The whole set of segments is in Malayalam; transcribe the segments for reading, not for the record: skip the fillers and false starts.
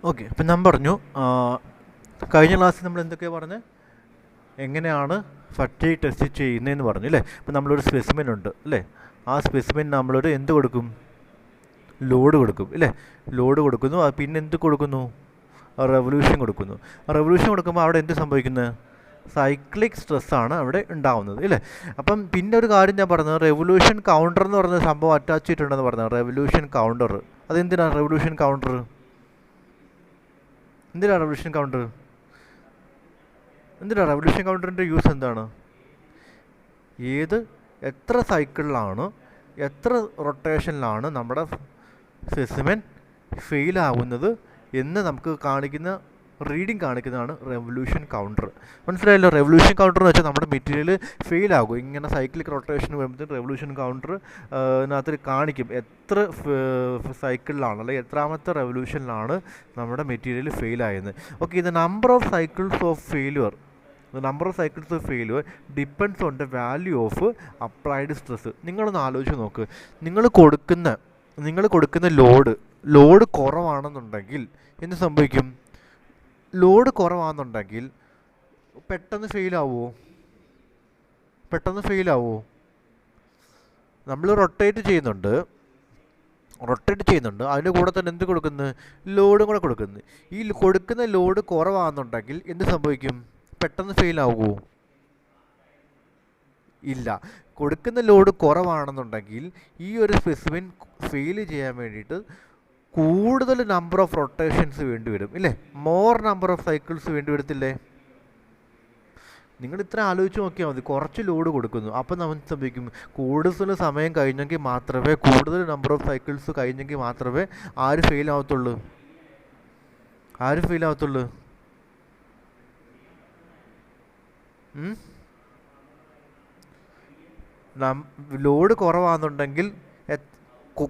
ഓക്കെ, അപ്പം ഞാൻ പറഞ്ഞു കഴിഞ്ഞ ക്ലാസ്സിൽ നമ്മൾ എന്തൊക്കെയാണ് പറഞ്ഞത്, എങ്ങനെയാണ് ഫറ്റീഗ് ടെസ്റ്റ് ചെയ്യുന്നതെന്ന് പറഞ്ഞു അല്ലേ. അപ്പം നമ്മളൊരു സ്പെസിമെൻ ഉണ്ട് അല്ലേ, ആ സ്പെസിമെൻ നമ്മളൊരു എന്ത് കൊടുക്കും, ലോഡ് കൊടുക്കും അല്ലേ. ലോഡ് കൊടുക്കുന്നു, പിന്നെ എന്ത് കൊടുക്കുന്നു, റെവല്യൂഷൻ കൊടുക്കുന്നു. റെവല്യൂഷൻ കൊടുക്കുമ്പോൾ അവിടെ എന്ത് സംഭവിക്കുന്നത്, സൈക്ലിക് സ്ട്രെസ്സാണ് അവിടെ ഉണ്ടാവുന്നത് അല്ലേ. അപ്പം പിന്നെ ഒരു കാര്യം ഞാൻ പറഞ്ഞത്, റെവല്യൂഷൻ കൗണ്ടർ എന്ന് പറഞ്ഞ സംഭവം അറ്റാച്ച് ചെയ്തിട്ടുണ്ടെന്ന് പറഞ്ഞത്. റെവല്യൂഷൻ കൗണ്ടർ അതെന്തിനാണ്, റെവല്യൂഷൻ കൗണ്ടർ എന്തിനാണ്, റെവല്യൂഷൻ കൗണ്ടർ എന്തിനാണ്, റെവല്യൂഷൻ കൗണ്ടറിൻ്റെ യൂസ് എന്താണ്, എത്ര സൈക്കിളിലാണ്, എത്ര റൊട്ടേഷനിലാണ് നമ്മുടെ സ്പെസിമെൻ ഫെയിലാവുന്നത് എന്ന് നമുക്ക് കാണിക്കുന്ന റീഡിങ് കാണിക്കുന്നതാണ് റെവല്യൂഷൻ കൗണ്ടർ. മനസ്സിലായല്ലോ. റെവല്യൂഷൻ കൗണ്ടർ എന്ന് വെച്ചാൽ നമ്മുടെ മെറ്റീരിയൽ ഫെയിലാകും, ഇങ്ങനെ സൈക്ലിക് റൊട്ടേഷൻ വരുമ്പോഴത്തേക്കും റെവല്യൂഷൻ കൗണ്ടർ അതിനകത്ത് കാണിക്കും എത്ര സൈക്കിളിലാണ് അല്ലെങ്കിൽ എത്രാമത്തെ റെവല്യൂഷനിലാണ് നമ്മുടെ മെറ്റീരിയൽ ഫെയിലായെന്ന്. ഓക്കെ, ഇത് number of cycles of failure depends on the value of applied stress. നിങ്ങളൊന്ന് ആലോചിച്ച് നോക്ക്, നിങ്ങൾ കൊടുക്കുന്ന ലോഡ് കുറവാണെന്നുണ്ടെങ്കിൽ എന്ത് സംഭവിക്കും, ലോഡ് കുറവാണെന്നുണ്ടെങ്കിൽ പെട്ടെന്ന് ഫെയിലാവുമോ. നമ്മൾ റൊട്ടേറ്റ് ചെയ്യുന്നുണ്ട്, അതിൻ്റെ കൂടെ തന്നെ എന്ത് കൊടുക്കുന്നു, ലോഡും കൂടെ കൊടുക്കുന്നു. ഈ കൊടുക്കുന്ന ലോഡ് കുറവാണെന്നുണ്ടെങ്കിൽ എന്ത് സംഭവിക്കും, പെട്ടെന്ന് ഫെയിലാവുമോ, ഇല്ല. കൊടുക്കുന്ന ലോഡ് കുറവാണെന്നുണ്ടെങ്കിൽ ഈ ഒരു സ്പെസിമെൻ ഫെയിൽ ചെയ്യാൻ വേണ്ടിയിട്ട് കൂടുതൽ നമ്പർ ഓഫ് റൊട്ടേഷൻസ് വേണ്ടി വരും ഇല്ലേ, മോർ നമ്പർ ഓഫ് സൈക്കിൾസ് വേണ്ടി വരത്തില്ലേ. നിങ്ങൾ ഇത്ര ആലോചിച്ച് നോക്കിയാൽ മതി. കുറച്ച് ലോഡ് കൊടുക്കുന്നു, അപ്പം നമുക്ക് സംഭവിക്കും, കൂടുതൽ സമയം കഴിഞ്ഞെങ്കിൽ മാത്രമേ, കൂടുതൽ നമ്പർ ഓഫ് സൈക്കിൾസ് കഴിഞ്ഞെങ്കിൽ മാത്രമേ ആര് ഫെയിൽ ആവത്തുള്ളൂ, ലോഡ് കുറവാണെന്നുണ്ടെങ്കിൽ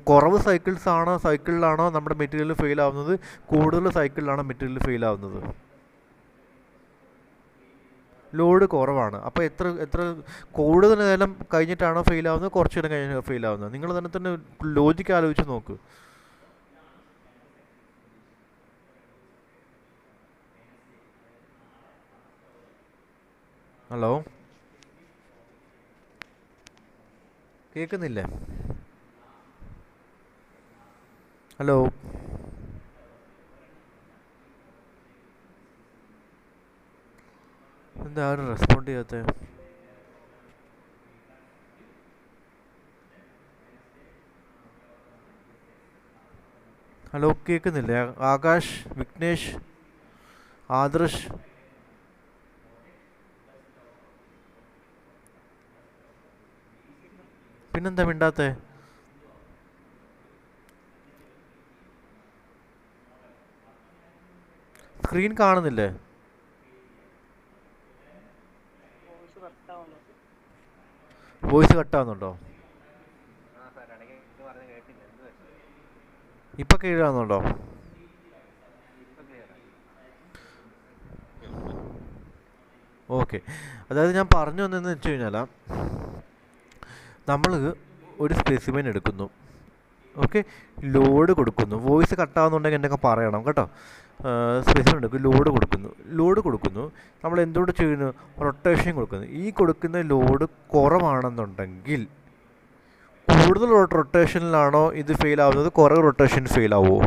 കുറവ് സൈക്കിളിലാണോ നമ്മുടെ മെറ്റീരിയൽ ഫെയിൽ ആവുന്നത്, കൂടുതൽ സൈക്കിളിലാണോ മെറ്റീരിയൽ ഫെയിൽ ആവുന്നത്, ലോഡ് കുറവാണ്. അപ്പോൾ എത്ര കൂടുതൽ നേരം കഴിഞ്ഞിട്ടാണോ ഫെയിൽ ആവുന്നത്, കുറച്ച് നേരം കഴിഞ്ഞാൽ ഫെയിൽ ആവുന്നത്. നിങ്ങൾ തന്നെ ലോജിക്ക് ആലോചിച്ച് നോക്ക്. ഹലോ, കേൾക്കുന്നില്ലേ? ഹലോ, എന്താ ആരും റെസ്പോണ്ട് ചെയ്യാത്ത? ഹലോ, കേൾക്കുന്നില്ലേ? ആകാശ്, വിഘ്നേഷ്, ആദർശ്, പിന്നെന്താ മിണ്ടാത്തേ? സ്ക്രീൻ കാണുന്നില്ലേ? വോയിസ് കട്ടാവുന്നുണ്ടോ? ഇപ്പൊ കേൾക്കാവുന്നുണ്ടോ? ഓക്കെ, അതായത് ഞാൻ പറഞ്ഞു വന്നതെന്ന് വെച്ച് കഴിഞ്ഞാൽ, നമ്മൾ ഒരു സ്പെസിമെൻ എടുക്കുന്നു, ഓക്കെ, ലോഡ് കൊടുക്കുന്നു. വോയിസ് കട്ടാവുന്നുണ്ടെങ്കിൽ എന്നൊക്കെ പറയണം കേട്ടോ. സ്പെസിമെൻ എടുക്കും, ലോഡ് കൊടുക്കുന്നു. നമ്മൾ എന്തുകൊണ്ട് ചെയ്യുന്നു, റൊട്ടേഷൻ കൊടുക്കുന്നു. ഈ കൊടുക്കുന്ന ലോഡ് കുറവാണെന്നുണ്ടെങ്കിൽ കൂടുതൽ റൊട്ടേഷനിലാണോ ഇത് ഫെയിൽ ആവുന്നത്, കുറവ് റൊട്ടേഷൻ ഫെയിൽ ആവുമോ?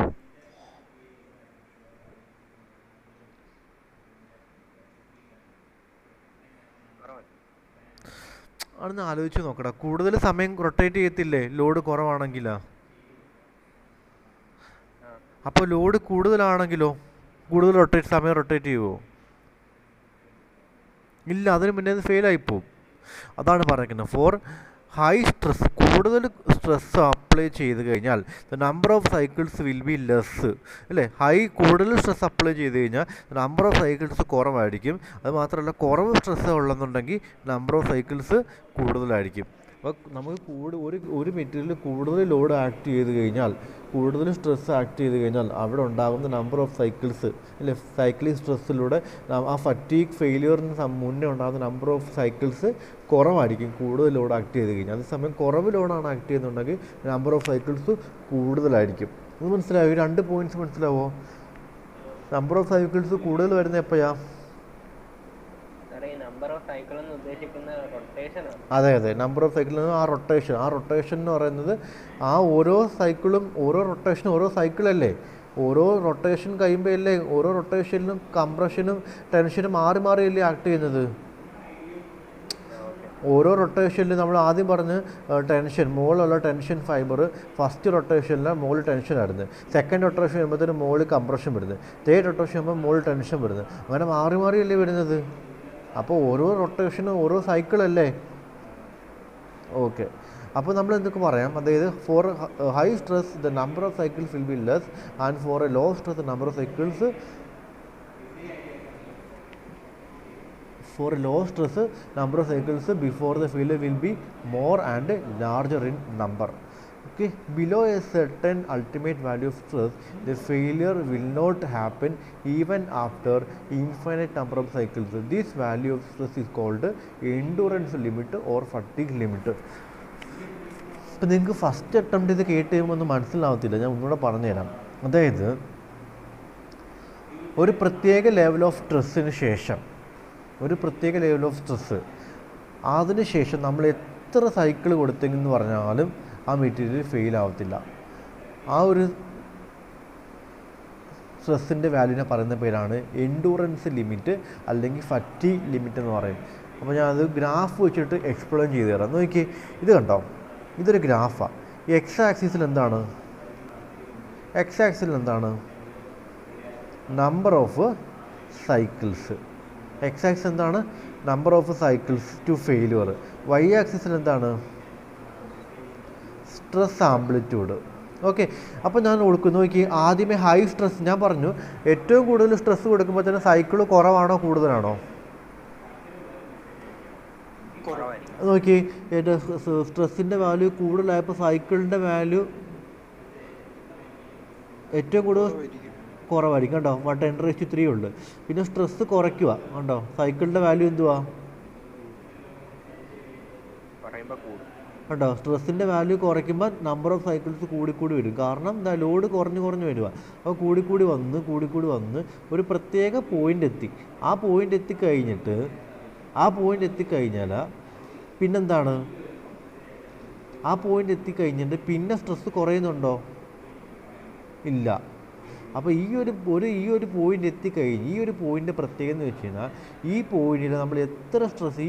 അതൊന്ന് ആലോചിച്ച് നോക്കടാ. കൂടുതൽ സമയം റൊട്ടേറ്റ് ചെയ്യത്തില്ലേ ലോഡ് കുറവാണെങ്കിലാ. അപ്പോൾ ലോഡ് കൂടുതലാണെങ്കിലോ കൂടുതൽ സമയം റൊട്ടേറ്റ് ചെയ്യുമോ? ഇല്ല, അതിന് മുന്നേ അത് ഫെയിലായിപ്പോവും. അതാണ് പറയുന്നത്. ഫോർ ഹൈ സ്ട്രെസ്, കൂടുതൽ സ്ട്രെസ് അപ്ലൈ ചെയ്ത് കഴിഞ്ഞാൽ the number of cycles will be less അല്ലേ. കൂടുതൽ സ്ട്രെസ് അപ്ലൈ ചെയ്ത് കഴിഞ്ഞാൽ നമ്പർ ഓഫ് സൈക്കിൾസ് കുറവായിരിക്കും. അത് മാത്രമല്ല, കുറവ് സ്ട്രെസ് ഉള്ളെന്നുണ്ടെങ്കിൽ നമ്പർ ഓഫ് സൈക്കിൾസ് കൂടുതലായിരിക്കും. അപ്പോൾ നമുക്ക് ഒരു മെറ്റീരിയൽ കൂടുതൽ ലോഡ് ആക്ട് ചെയ്ത് കഴിഞ്ഞാൽ, കൂടുതൽ സ്ട്രെസ് ആക്ട് ചെയ്ത് കഴിഞ്ഞാൽ അവിടെ ഉണ്ടാകുന്ന നമ്പർ ഓഫ് സൈക്കിൾസ് അല്ലെ, സൈക്ലിക് സ്ട്രെസ്സിലൂടെ ആ ഫറ്റീഗ് ഫെയിലിയറിന് മുന്നേ ഉണ്ടാകുന്ന നമ്പർ ഓഫ് സൈക്കിൾസ് കുറവായിരിക്കും കൂടുതൽ ലോഡ് ആക്ട് ചെയ്ത് കഴിഞ്ഞാൽ. അതേസമയം കുറവ് ലോഡാണ് ആക്ട് ചെയ്യുന്നുണ്ടെങ്കിൽ നമ്പർ ഓഫ് സൈക്കിൾസ് കൂടുതലായിരിക്കും. ഇത് മനസ്സിലായോ? ഈ രണ്ട് പോയിൻറ്റ്സ് മനസ്സിലാവോ? നമ്പർ ഓഫ് സൈക്കിൾസ് കൂടുതൽ വരുന്നത് എപ്പോഴാ? അതെ അതെ, നമ്പർ ഓഫ് സൈക്കിൾ ആ റൊട്ടേഷൻ എന്ന് പറയുന്നത് ആ ഓരോ സൈക്കിളും ഓരോ റൊട്ടേഷനും ഓരോ സൈക്കിളല്ലേ, ഓരോ റൊട്ടേഷൻ കഴിയുമ്പോൾ അല്ലേ ഓരോ റൊട്ടേഷനിലും കംപ്രഷനും ടെൻഷനും മാറി മാറിയല്ലേ ആക്ട് ചെയ്യുന്നത്. ഓരോ റൊട്ടേഷനിൽ നമ്മൾ ആദ്യം പറഞ്ഞ് ടെൻഷൻ മുകളിലുള്ള ടെൻഷൻ ഫൈബർ ഫസ്റ്റ് റൊട്ടേഷനിൽ മുകളിൽ ടെൻഷൻ ആയിരുന്നു, സെക്കൻഡ് റൊട്ടേഷൻ വരുമ്പോഴത്തേന് മുകളിൽ കംപ്രഷൻ വരുന്നത്, തേർഡ് റൊട്ടേഷൻ വരുമ്പോൾ മുകളിൽ ടെൻഷൻ വരുന്നത്, അങ്ങനെ മാറി മാറിയല്ലേ വരുന്നത്. അപ്പോൾ ഓരോ റൊട്ടേഷനും ഓരോ സൈക്കിളല്ലേ. ഓക്കെ, അപ്പോൾ നമ്മൾ എന്തൊക്കെ പറയാം, അതായത് for high stress the number of cycles will be less and for a low stress the number of cycles for a low stress number of cycles before the failure will be more and larger in number. Okay, below a certain ultimate value of stress the failure will not happen even after infinite number of cycles. This value of stress is called endurance limit or fatigue limit. ഇപ്പം നിങ്ങൾക്ക് ഫസ്റ്റ് അറ്റംപ്റ്റ് ഇത് കേട്ട് കഴിയുമ്പോൾ ഒന്നും മനസ്സിലാവത്തില്ല, ഞാൻ ഒന്നുകൂടെ പറഞ്ഞുതരാം. അതായത് ഒരു പ്രത്യേക ലെവൽ ഓഫ് സ്ട്രെസ്സിന് ശേഷം അതിനുശേഷം നമ്മൾ എത്ര സൈക്കിൾ കൊടുത്തെന്ന് പറഞ്ഞാലും ആ മെറ്റീരിയൽ ഫെയിൽ ആവത്തില്ല. ആ ഒരു സ്ട്രെസ്സിൻ്റെ വാല്യൂവിനെ പറയുന്ന പേരാണ് എൻഡൂറൻസ് ലിമിറ്റ് അല്ലെങ്കിൽ ഫറ്റീഗ് ലിമിറ്റ് എന്ന് പറയും. അപ്പോൾ ഞാനത് ഗ്രാഫ് വെച്ചിട്ട് എക്സ്പ്ലെയിൻ ചെയ്ത് തരാം. നോക്കി, ഇത് കണ്ടോ, ഇതൊരു ഗ്രാഫാണ്. എക്സ് ആക്സിസിൽ എന്താണ് number of cycles, X axis എന്താണ് number of cycles to failure, Y ആക്സിസിൽ എന്താണ് സ്ട്രെസ് ആംപ്ലിറ്റ്യൂഡ്. ഓക്കെ, അപ്പോൾ ഞാൻ നോക്കി ആദ്യമേ ഹൈ സ്ട്രെസ് ഞാൻ പറഞ്ഞു, ഏറ്റവും കൂടുതൽ സ്ട്രെസ് കൊടുക്കുമ്പോൾ തന്നെ സൈക്കിൾ കുറവാണോ കൂടുതലാണോ? നോക്കി, സ്ട്രെസ്സിൻ്റെ വാല്യൂ കൂടുതലായപ്പോൾ സൈക്കിളിൻ്റെ വാല്യൂ ഏറ്റവും കൂടുതൽ കുറവായിരിക്കും കേട്ടോ. 10⁻³ ഉണ്ട്. പിന്നെ സ്ട്രെസ് കുറയ്ക്കുക കണ്ടോ, സൈക്കിളിൻ്റെ വാല്യൂ എന്തുവാ കേട്ടോ. സ്ട്രെസ്സിൻ്റെ വാല്യൂ കുറയ്ക്കുമ്പോൾ നമ്പർ ഓഫ് സൈക്കിൾസ് കൂടിക്കൂടി വരും, കാരണം എന്താ ലോഡ് കുറഞ്ഞു വരിക. അപ്പോൾ കൂടിക്കൂടി വന്ന് ഒരു പ്രത്യേക പോയിൻ്റ് എത്തി. ആ പോയിൻ്റ് എത്തിക്കഴിഞ്ഞാൽ പിന്നെന്താണ്, ആ പോയിൻ്റ് എത്തിക്കഴിഞ്ഞിട്ട് പിന്നെ സ്ട്രെസ് കുറയുന്നുണ്ടോ? ഇല്ല. അപ്പോൾ ഈ ഒരു പോയിൻ്റ് എത്തിക്കഴിഞ്ഞ് ഈ ഒരു പോയിൻ്റ് പ്രത്യേകത എന്ന് വെച്ച് കഴിഞ്ഞാൽ ഈ പോയിന്റിൽ നമ്മൾ എത്ര സ്ട്രെസ്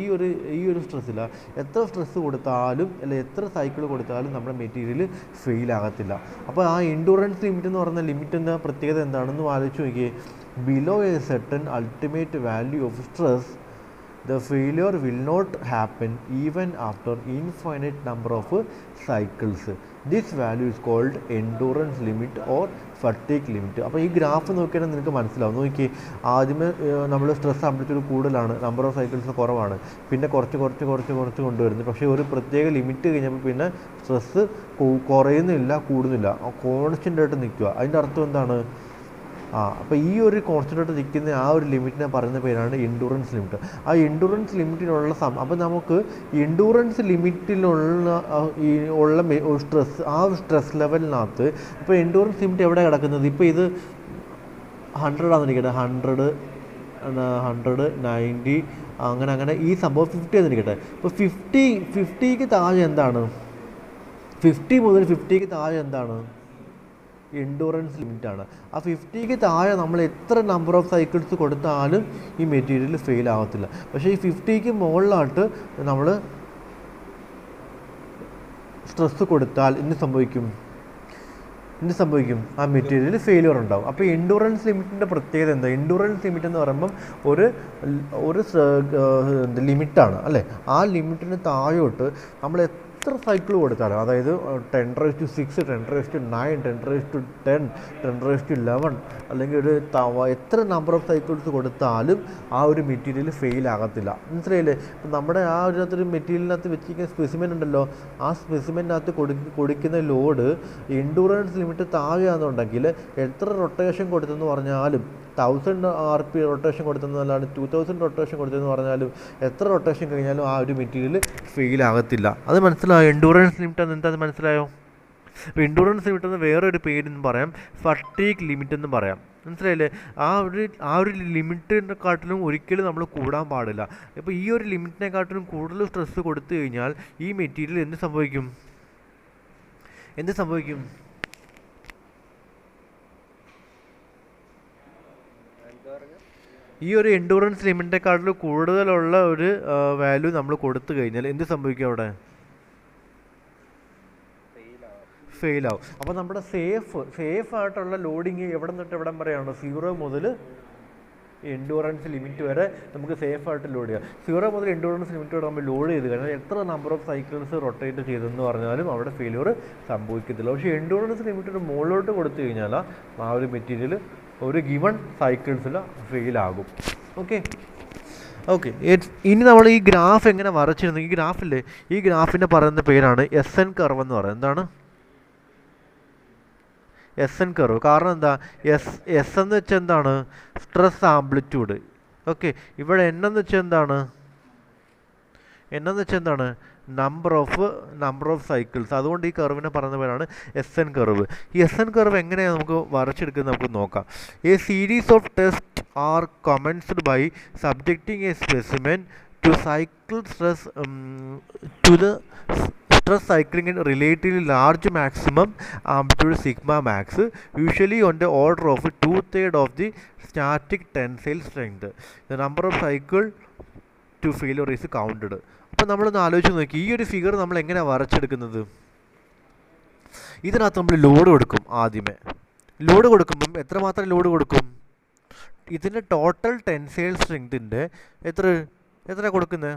ഈ ഒരു സ്ട്രെസ്സിൽ എത്ര സ്ട്രെസ് കൊടുത്താലും അല്ലെങ്കിൽ എത്ര സൈക്കിൾ കൊടുത്താലും നമ്മുടെ മെറ്റീരിയൽ ഫെയിൽ ആകത്തില്ല. അപ്പോൾ ആ എൻഡൂറൻസ് ലിമിറ്റ് എന്ന് പറയുന്ന ലിമിറ്റിൻ്റെ പ്രത്യേകത എന്താണെന്ന് ആലോചിച്ച് നോക്കിയേ. Below A certain ultimate value of stress the failure will not happen even after infinite number of cycles. This value is called endurance limit or fatigue limit. അപ്പോൾ ഈ ഗ്രാഫ് നോക്കിയാൽ നിനക്ക് മനസ്സിലാവും. നോക്കി, ആദ്യമേ നമ്മൾ സ്ട്രെസ് ആംപ്ലിറ്റ്യൂഡ് കൂടുതലാണ്, നമ്പർ ഓഫ് സൈക്കിൾസ് കുറവാണ്, പിന്നെ കുറച്ച് കൊണ്ടുവരുന്നു. പക്ഷേ ഒരു പ്രത്യേക ലിമിറ്റ് കഴിഞ്ഞപ്പോൾ പിന്നെ സ്ട്രെസ് കുറയുന്നില്ല, കൂടുന്നില്ല, കോൺസ്റ്റൻ്റ് ആയിട്ട് നിൽക്കുക. അതിൻ്റെ അർത്ഥം എന്താണ്? അപ്പോൾ ഈ ഒരു കോൺസ്റ്റൻ്റ് നിൽക്കുന്ന ആ ഒരു ലിമിറ്റിനെ പറയുന്ന പേരാണ് എൻഡൂറൻസ് ലിമിറ്റ്. ആ എൻഡൂറൻസ് ലിമിറ്റിലുള്ള അപ്പോൾ നമുക്ക് എൻഡൂറൻസ് ലിമിറ്റിലുള്ള സ്ട്രെസ്, ആ സ്ട്രെസ് ലെവലിനകത്ത് ഇപ്പോൾ എൻഡൂറൻസ് ലിമിറ്റ് എവിടെ കിടക്കുന്നത്? ഇപ്പോൾ ഇത് 100 ആണെന്നിരിക്കട്ടെ, 100 90 അങ്ങനെ ഈ സംഭവം 50 ആണെന്നിരിക്കട്ടെ. ഇപ്പോൾ 50ക്ക് താഴെ എന്താണ്? 50 മുതൽ 50ക്ക് താഴെ എന്താണ്? എൻഡൂറൻസ് ലിമിറ്റാണ്. ആ 50ക്ക് താഴെ നമ്മൾ എത്ര നമ്പർ ഓഫ് സൈക്കിൾസ് കൊടുത്താലും ഈ മെറ്റീരിയൽ ഫെയിൽ ആകത്തില്ല. പക്ഷേ ഈ 50ക്ക് മുകളിലായിട്ട് നമ്മൾ സ്ട്രെസ് കൊടുത്താൽ എന്ത് സംഭവിക്കും? ആ മെറ്റീരിയൽ ഫെയിലിയർ ഉണ്ടാവും. അപ്പോൾ എൻഡൂറൻസ് ലിമിറ്റിൻ്റെ പ്രത്യേകത എന്താ? എൻഡൂറൻസ് ലിമിറ്റ് എന്ന് പറയുമ്പം ഒരു ലിമിറ്റാണ് അല്ലേ. ആ ലിമിറ്റിന് താഴോട്ട് നമ്മൾ എത്ര സൈക്കിൾ കൊടുത്താലും, അതായത് 10⁻⁶, 10⁻⁹, 10⁻⁻10, 10⁻�11 അല്ലെങ്കിൽ എത്ര നമ്പർ ഓഫ് സൈക്കിൾസ് കൊടുത്താലും ആ ഒരു മെറ്റീരിയൽ ഫെയിൽ ആകത്തില്ല. മനസ്സിലായില്ലേ? ഇപ്പം നമ്മുടെ ആ ഒരു മെറ്റീരിയലിനകത്ത് വെച്ചിരിക്കുന്ന സ്പെസിമെൻ ഉണ്ടല്ലോ, ആ സ്പെസിമെനകത്ത് കൊടുക്കുന്ന ലോഡ് എൻഡൂറൻസ് ലിമിറ്റ് താഴെയാണെന്നുണ്ടെങ്കിൽ എത്ര റൊട്ടേഷൻ കൊടുത്തെന്ന് പറഞ്ഞാലും 1000 RP റൊട്ടേഷൻ കൊടുത്തെന്നല്ലാണ്ട് 2000 റൊട്ടേഷൻ കൊടുത്തെന്ന് പറഞ്ഞാലും എത്ര റൊട്ടേഷൻ കഴിഞ്ഞാലും ആ ഒരു മെറ്റീരിയൽ ഫെയിൽ ആകത്തില്ല. അത് മനസ്സിലായോ? എൻഡൂറൻസ് ലിമിറ്റ് എന്താ മനസ്സിലായോ? അപ്പോൾ എൻഡൂറൻസ് ലിമിറ്റ് എന്ന് വേറൊരു പേരെന്ന് പറയാം, ഫട്ടീഗ് ലിമിറ്റ് എന്ന് പറയാം. മനസ്സിലായില്ലേ? ആ ഒരു ലിമിറ്റിനെക്കാട്ടിലും ഒരിക്കലും നമ്മൾ കൂടാൻ പാടില്ല. ഇപ്പോൾ ഈ ഒരു ലിമിറ്റിനെക്കാട്ടിലും കൂടുതൽ സ്ട്രെസ് കൊടുത്തു കഴിഞ്ഞാൽ ഈ മെറ്റീരിയൽ എന്ത് സംഭവിക്കും? ഈ ഒരു എൻഡൂറൻസ് ലിമിറ്റിനെക്കാട്ടിലും കൂടുതലുള്ള ഒരു വാല്യൂ നമ്മൾ കൊടുത്തു കഴിഞ്ഞാൽ എന്ത് സംഭവിക്കും? അവിടെ ഫെയിൽ ആവും. അപ്പോൾ നമ്മുടെ സേഫ് ആയിട്ടുള്ള ലോഡിങ് എവിടെ നിന്നിട്ട് എവിടം വരെയാണോ? 0 മുതൽ എൻഡൂറൻസ് ലിമിറ്റ് വരെ നമുക്ക് സേഫ് ആയിട്ട് ലോഡ് ചെയ്യാം. 0 മുതൽ എൻഡൂറൻസ് ലിമിറ്റ് വരെ നമ്മൾ ലോഡ് ചെയ്ത് കഴിഞ്ഞാൽ എത്ര നമ്പർ ഓഫ് സൈക്കിൾസ് റൊട്ടേറ്റ് ചെയ്തെന്ന് പറഞ്ഞാലും അവിടെ ഫെയിലിയർ സംഭവിക്കത്തില്ല. പക്ഷേ എൻഡൂറൻസ് ലിമിറ്റിന് മുകളിലോട്ട് കൊടുത്തു കഴിഞ്ഞാൽ ആ ഒരു മെറ്റീരിയൽ ഒരു ഗിവൺ സൈക്കിൾസിൽ ഫെയിലാകും. ഓക്കെ. ഇനി നമ്മൾ ഈ ഗ്രാഫ് എങ്ങനെ വരച്ചിരുന്നു? ഈ ഗ്രാഫിനെ പറയുന്ന പേരാണ് SN കർവ് എന്ന് പറയുന്നത്. എന്താണ് SN കർവ്? കാരണം എന്താ? എസ് എന്ന് വെച്ചാൽ എന്താണ്? Stress amplitude. ഓക്കെ. ഇവിടെ N എന്ന് വെച്ചാൽ എന്താണ്? Number of cycles. അതുകൊണ്ട് ഈ കർവിനെ പറയുന്ന പേരാണ് SN കർവ്. ഈ SN കർവ് എങ്ങനെയാണ് നമുക്ക് വരച്ചെടുക്കുന്നത് നമുക്ക് നോക്കാം. A series of test are commenced by subjecting a specimen to cycle stress to the stress cycling in relatively large maximum amplitude sigma max, usually on the order of 2/3 of the static tensile strength. The number of cycle to failure is counted. അപ്പോൾ നമ്മളൊന്ന് ആലോചിച്ച് നോക്കി, ഈ ഒരു ഫിഗർ നമ്മൾ എങ്ങനെയാണ് വരച്ചെടുക്കുന്നത്? ഇതിനകത്ത് നമ്മൾ ലോഡ് കൊടുക്കും. ആദ്യമേ ലോഡ് കൊടുക്കുമ്പം എത്രമാത്രം ലോഡ് കൊടുക്കും? ഇതിൻ്റെ ടോട്ടൽ ടെൻസൈൽ സ്ട്രെങ്തിൻ്റെ എത്ര കൊടുക്കുന്നത്?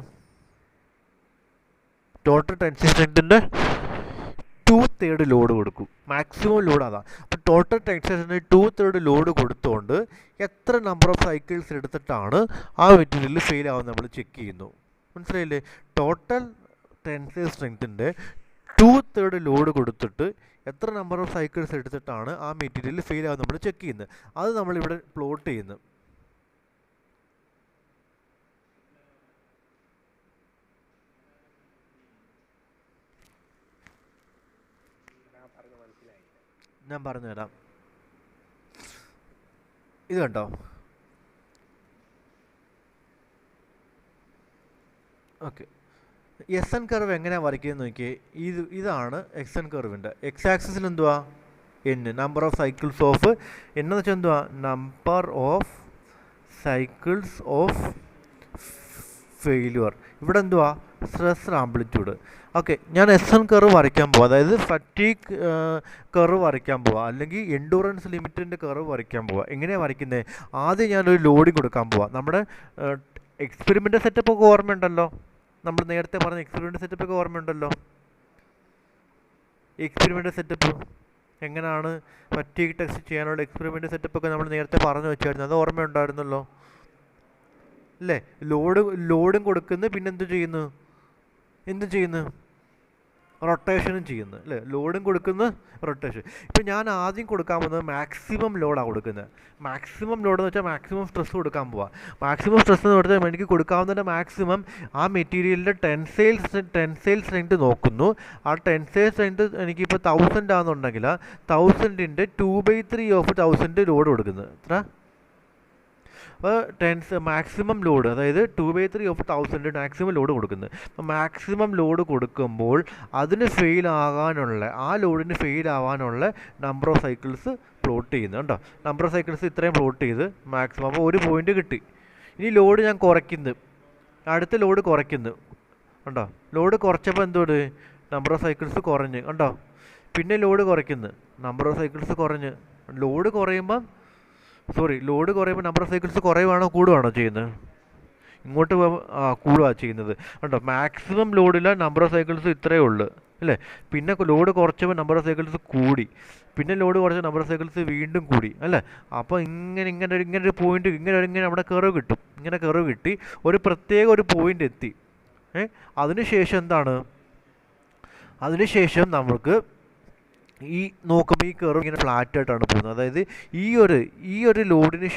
ടോട്ടൽ ടെൻസൈൽ സ്ട്രെങ്തിൻ്റെ 2/3 ലോഡ് കൊടുക്കും. മാക്സിമം ലോഡ് അതാണ്. അപ്പോൾ ടോട്ടൽ ടെൻസൈൽ സ്ട്രെങ്തിന് 2/3 ലോഡ് കൊടുത്തുകൊണ്ട് എത്ര നമ്പർ ഓഫ് സൈക്കിൾസ് എടുത്തിട്ടാണ് ആ മെറ്റീരിയൽ ഫെയിൽ ആവുന്നത് നമ്മൾ ചെക്ക് ചെയ്യുന്നു. മനസ്സിലായില്ലേ? ടോട്ടൽ ടെൻസൈൽ സ്ട്രെങ്തിൻ്റെ 2/3 ലോഡ് കൊടുത്തിട്ട് എത്ര നമ്പർ ഓഫ് സൈക്കിൾസ് എടുത്തിട്ടാണ് ആ മെറ്റീരിയൽ ഫെയിൽ ആവുന്നത് നമ്മൾ ചെക്ക് ചെയ്യുന്നത്. അത് നമ്മളിവിടെ പ്ലോട്ട് ചെയ്യുന്നു. ഞാൻ പറഞ്ഞുതരാം. ഇത് കണ്ടോ? ഓക്കെ. SN കർവ് എങ്ങനെയാണ് വരയ്ക്കുന്നത് നോക്കിയേ. ഇതാണ് XN കർവിൻ്റെ. എക്സ് ആക്സിസിൽ എന്തുവാ? N, number of cycles of എന്ന് വെച്ചാൽ എന്തുവാ? Number of cycles of failure. ഇവിടെ എന്തുവാ? Stress amplitude. ഓക്കെ. ഞാൻ SN കർവ് വരയ്ക്കാൻ പോവാം, അതായത് ഫറ്റീഗ് കർവ് വരയ്ക്കാൻ പോവാം, അല്ലെങ്കിൽ എൻഡൂറൻസ് ലിമിറ്റിൻ്റെ കർവ് വരയ്ക്കാൻ പോവാം. എങ്ങനെയാണ് വരയ്ക്കുന്നത്? ആദ്യം ഞാനൊരു ലോഡിങ് കൊടുക്കാൻ പോവാം. നമ്മുടെ എക്സ്പെരിമെൻ്റ് സെറ്റപ്പൊക്കെ ഓർമ്മയുണ്ടല്ലോ? നമ്മൾ നേരത്തെ പറഞ്ഞ എക്സ്പെരിമെൻ്റ് സെറ്റപ്പൊക്കെ ഓർമ്മയുണ്ടല്ലോ? എക്സ്പെരിമെൻ്റ് സെറ്റപ്പ് എങ്ങനെയാണ് ഫറ്റീഗ് ടെസ്റ്റ് ചെയ്യാനുള്ള എക്സ്പെരിമെൻ്റ് സെറ്റപ്പൊക്കെ നമ്മൾ നേരത്തെ പറഞ്ഞു വെച്ചായിരുന്നു. അത് ഓർമ്മയുണ്ടായിരുന്നല്ലോ അല്ലേ? ലോഡും കൊടുക്കുന്നു, പിന്നെ എന്ത് ചെയ്യുന്നു? റൊട്ടേഷനും ചെയ്യുന്നു അല്ലേ? ലോഡും കൊടുക്കുന്നു, റൊട്ടേഷൻ. ഇപ്പം ഞാൻ ആദ്യം കൊടുക്കാൻ പോകുന്നത് മാക്സിമം ലോഡാണ് കൊടുക്കുന്നത്. മാക്സിമം ലോഡ് എന്ന് വെച്ചാൽ മാക്സിമം സ്ട്രെസ് കൊടുക്കാൻ പോവാം. മാക്സിമം സ്ട്രെസ് എന്ന് പറഞ്ഞാൽ എനിക്ക് കൊടുക്കാവുന്നതിൻ്റെ മാക്സിമം ആ മെറ്റീരിയലിൻ്റെ ടെൻസൈൽ സ്ട്രെങ്ത് നോക്കുന്നു. ആ ടെൻസൈൽ സ്ട്രെങ്ത് എനിക്കിപ്പോൾ 1000 ആണെന്നുണ്ടെങ്കിൽ 1000ൻ്റെ 2/3 ഓഫ് 1000 ലോഡ് കൊടുക്കുന്നത്. എത്ര? അപ്പോൾ മാക്സിമം ലോഡ്, അതായത് 2/3 ഓഫ് 1000 മാക്സിമം ലോഡ് കൊടുക്കുന്നത്. അപ്പോൾ മാക്സിമം ലോഡ് കൊടുക്കുമ്പോൾ അതിന് ആ ലോഡിന് ഫെയിൽ ആവാനുള്ള നമ്പർ ഓഫ് സൈക്കിൾസ് പ്ലോട്ട് ചെയ്യുന്നത് കണ്ടോ? നമ്പർ ഓഫ് സൈക്കിൾസ് ഇത്രയും പ്ലോട്ട് ചെയ്ത് മാക്സിമം. അപ്പോൾ ഒരു പോയിന്റ് കിട്ടി. ഇനി ലോഡ് ഞാൻ കുറയ്ക്കുന്നു, അടുത്ത ലോഡ് കുറയ്ക്കുന്നു കണ്ടോ? ലോഡ് കുറച്ചപ്പോൾ എന്തോട്? നമ്പർ ഓഫ് സൈക്കിൾസ് കുറഞ്ഞ് കണ്ടോ? പിന്നെ ലോഡ് കുറയ്ക്കുന്നു, നമ്പർ ഓഫ് സൈക്കിൾസ് കുറഞ്ഞ്. ലോഡ് കുറയുമ്പോൾ നമ്പർ ഓഫ് സൈക്കിൾസ് കുറയുവാണോ കൂടുവാണോ ചെയ്യുന്നത്? ഇങ്ങോട്ട് കൂടുകയാണ് ചെയ്യുന്നത് കണ്ടോ? മാക്സിമം ലോഡില്ല, നമ്പർ ഓഫ് സൈക്കിൾസ് ഇത്രയേ ഉള്ളൂ അല്ലേ? പിന്നെ ലോഡ് കുറച്ചപ്പോൾ നമ്പർ ഓഫ് സൈക്കിൾസ് കൂടി, പിന്നെ ലോഡ് കുറച്ച നമ്പർ ഓഫ് സൈക്കിൾസ് വീണ്ടും കൂടി അല്ലേ? അപ്പോൾ ഇങ്ങനെ ഒരു പോയിന്റ് ഇങ്ങനെ അവിടെ കർവ് കിട്ടും. ഇങ്ങനെ കർവ് കിട്ടി ഒരു പ്രത്യേക ഒരു പോയിന്റ് എത്തി. അതിനുശേഷം എന്താണ്? അതിനുശേഷം നമുക്ക് നോക്കുമ്പോൾ ഈ കർവ് ഇങ്ങനെ ഫ്ലാറ്റ് ആയിട്ടാണ് പോകുന്നത്. അതായത് ഈ ഒരു ലോഡിന്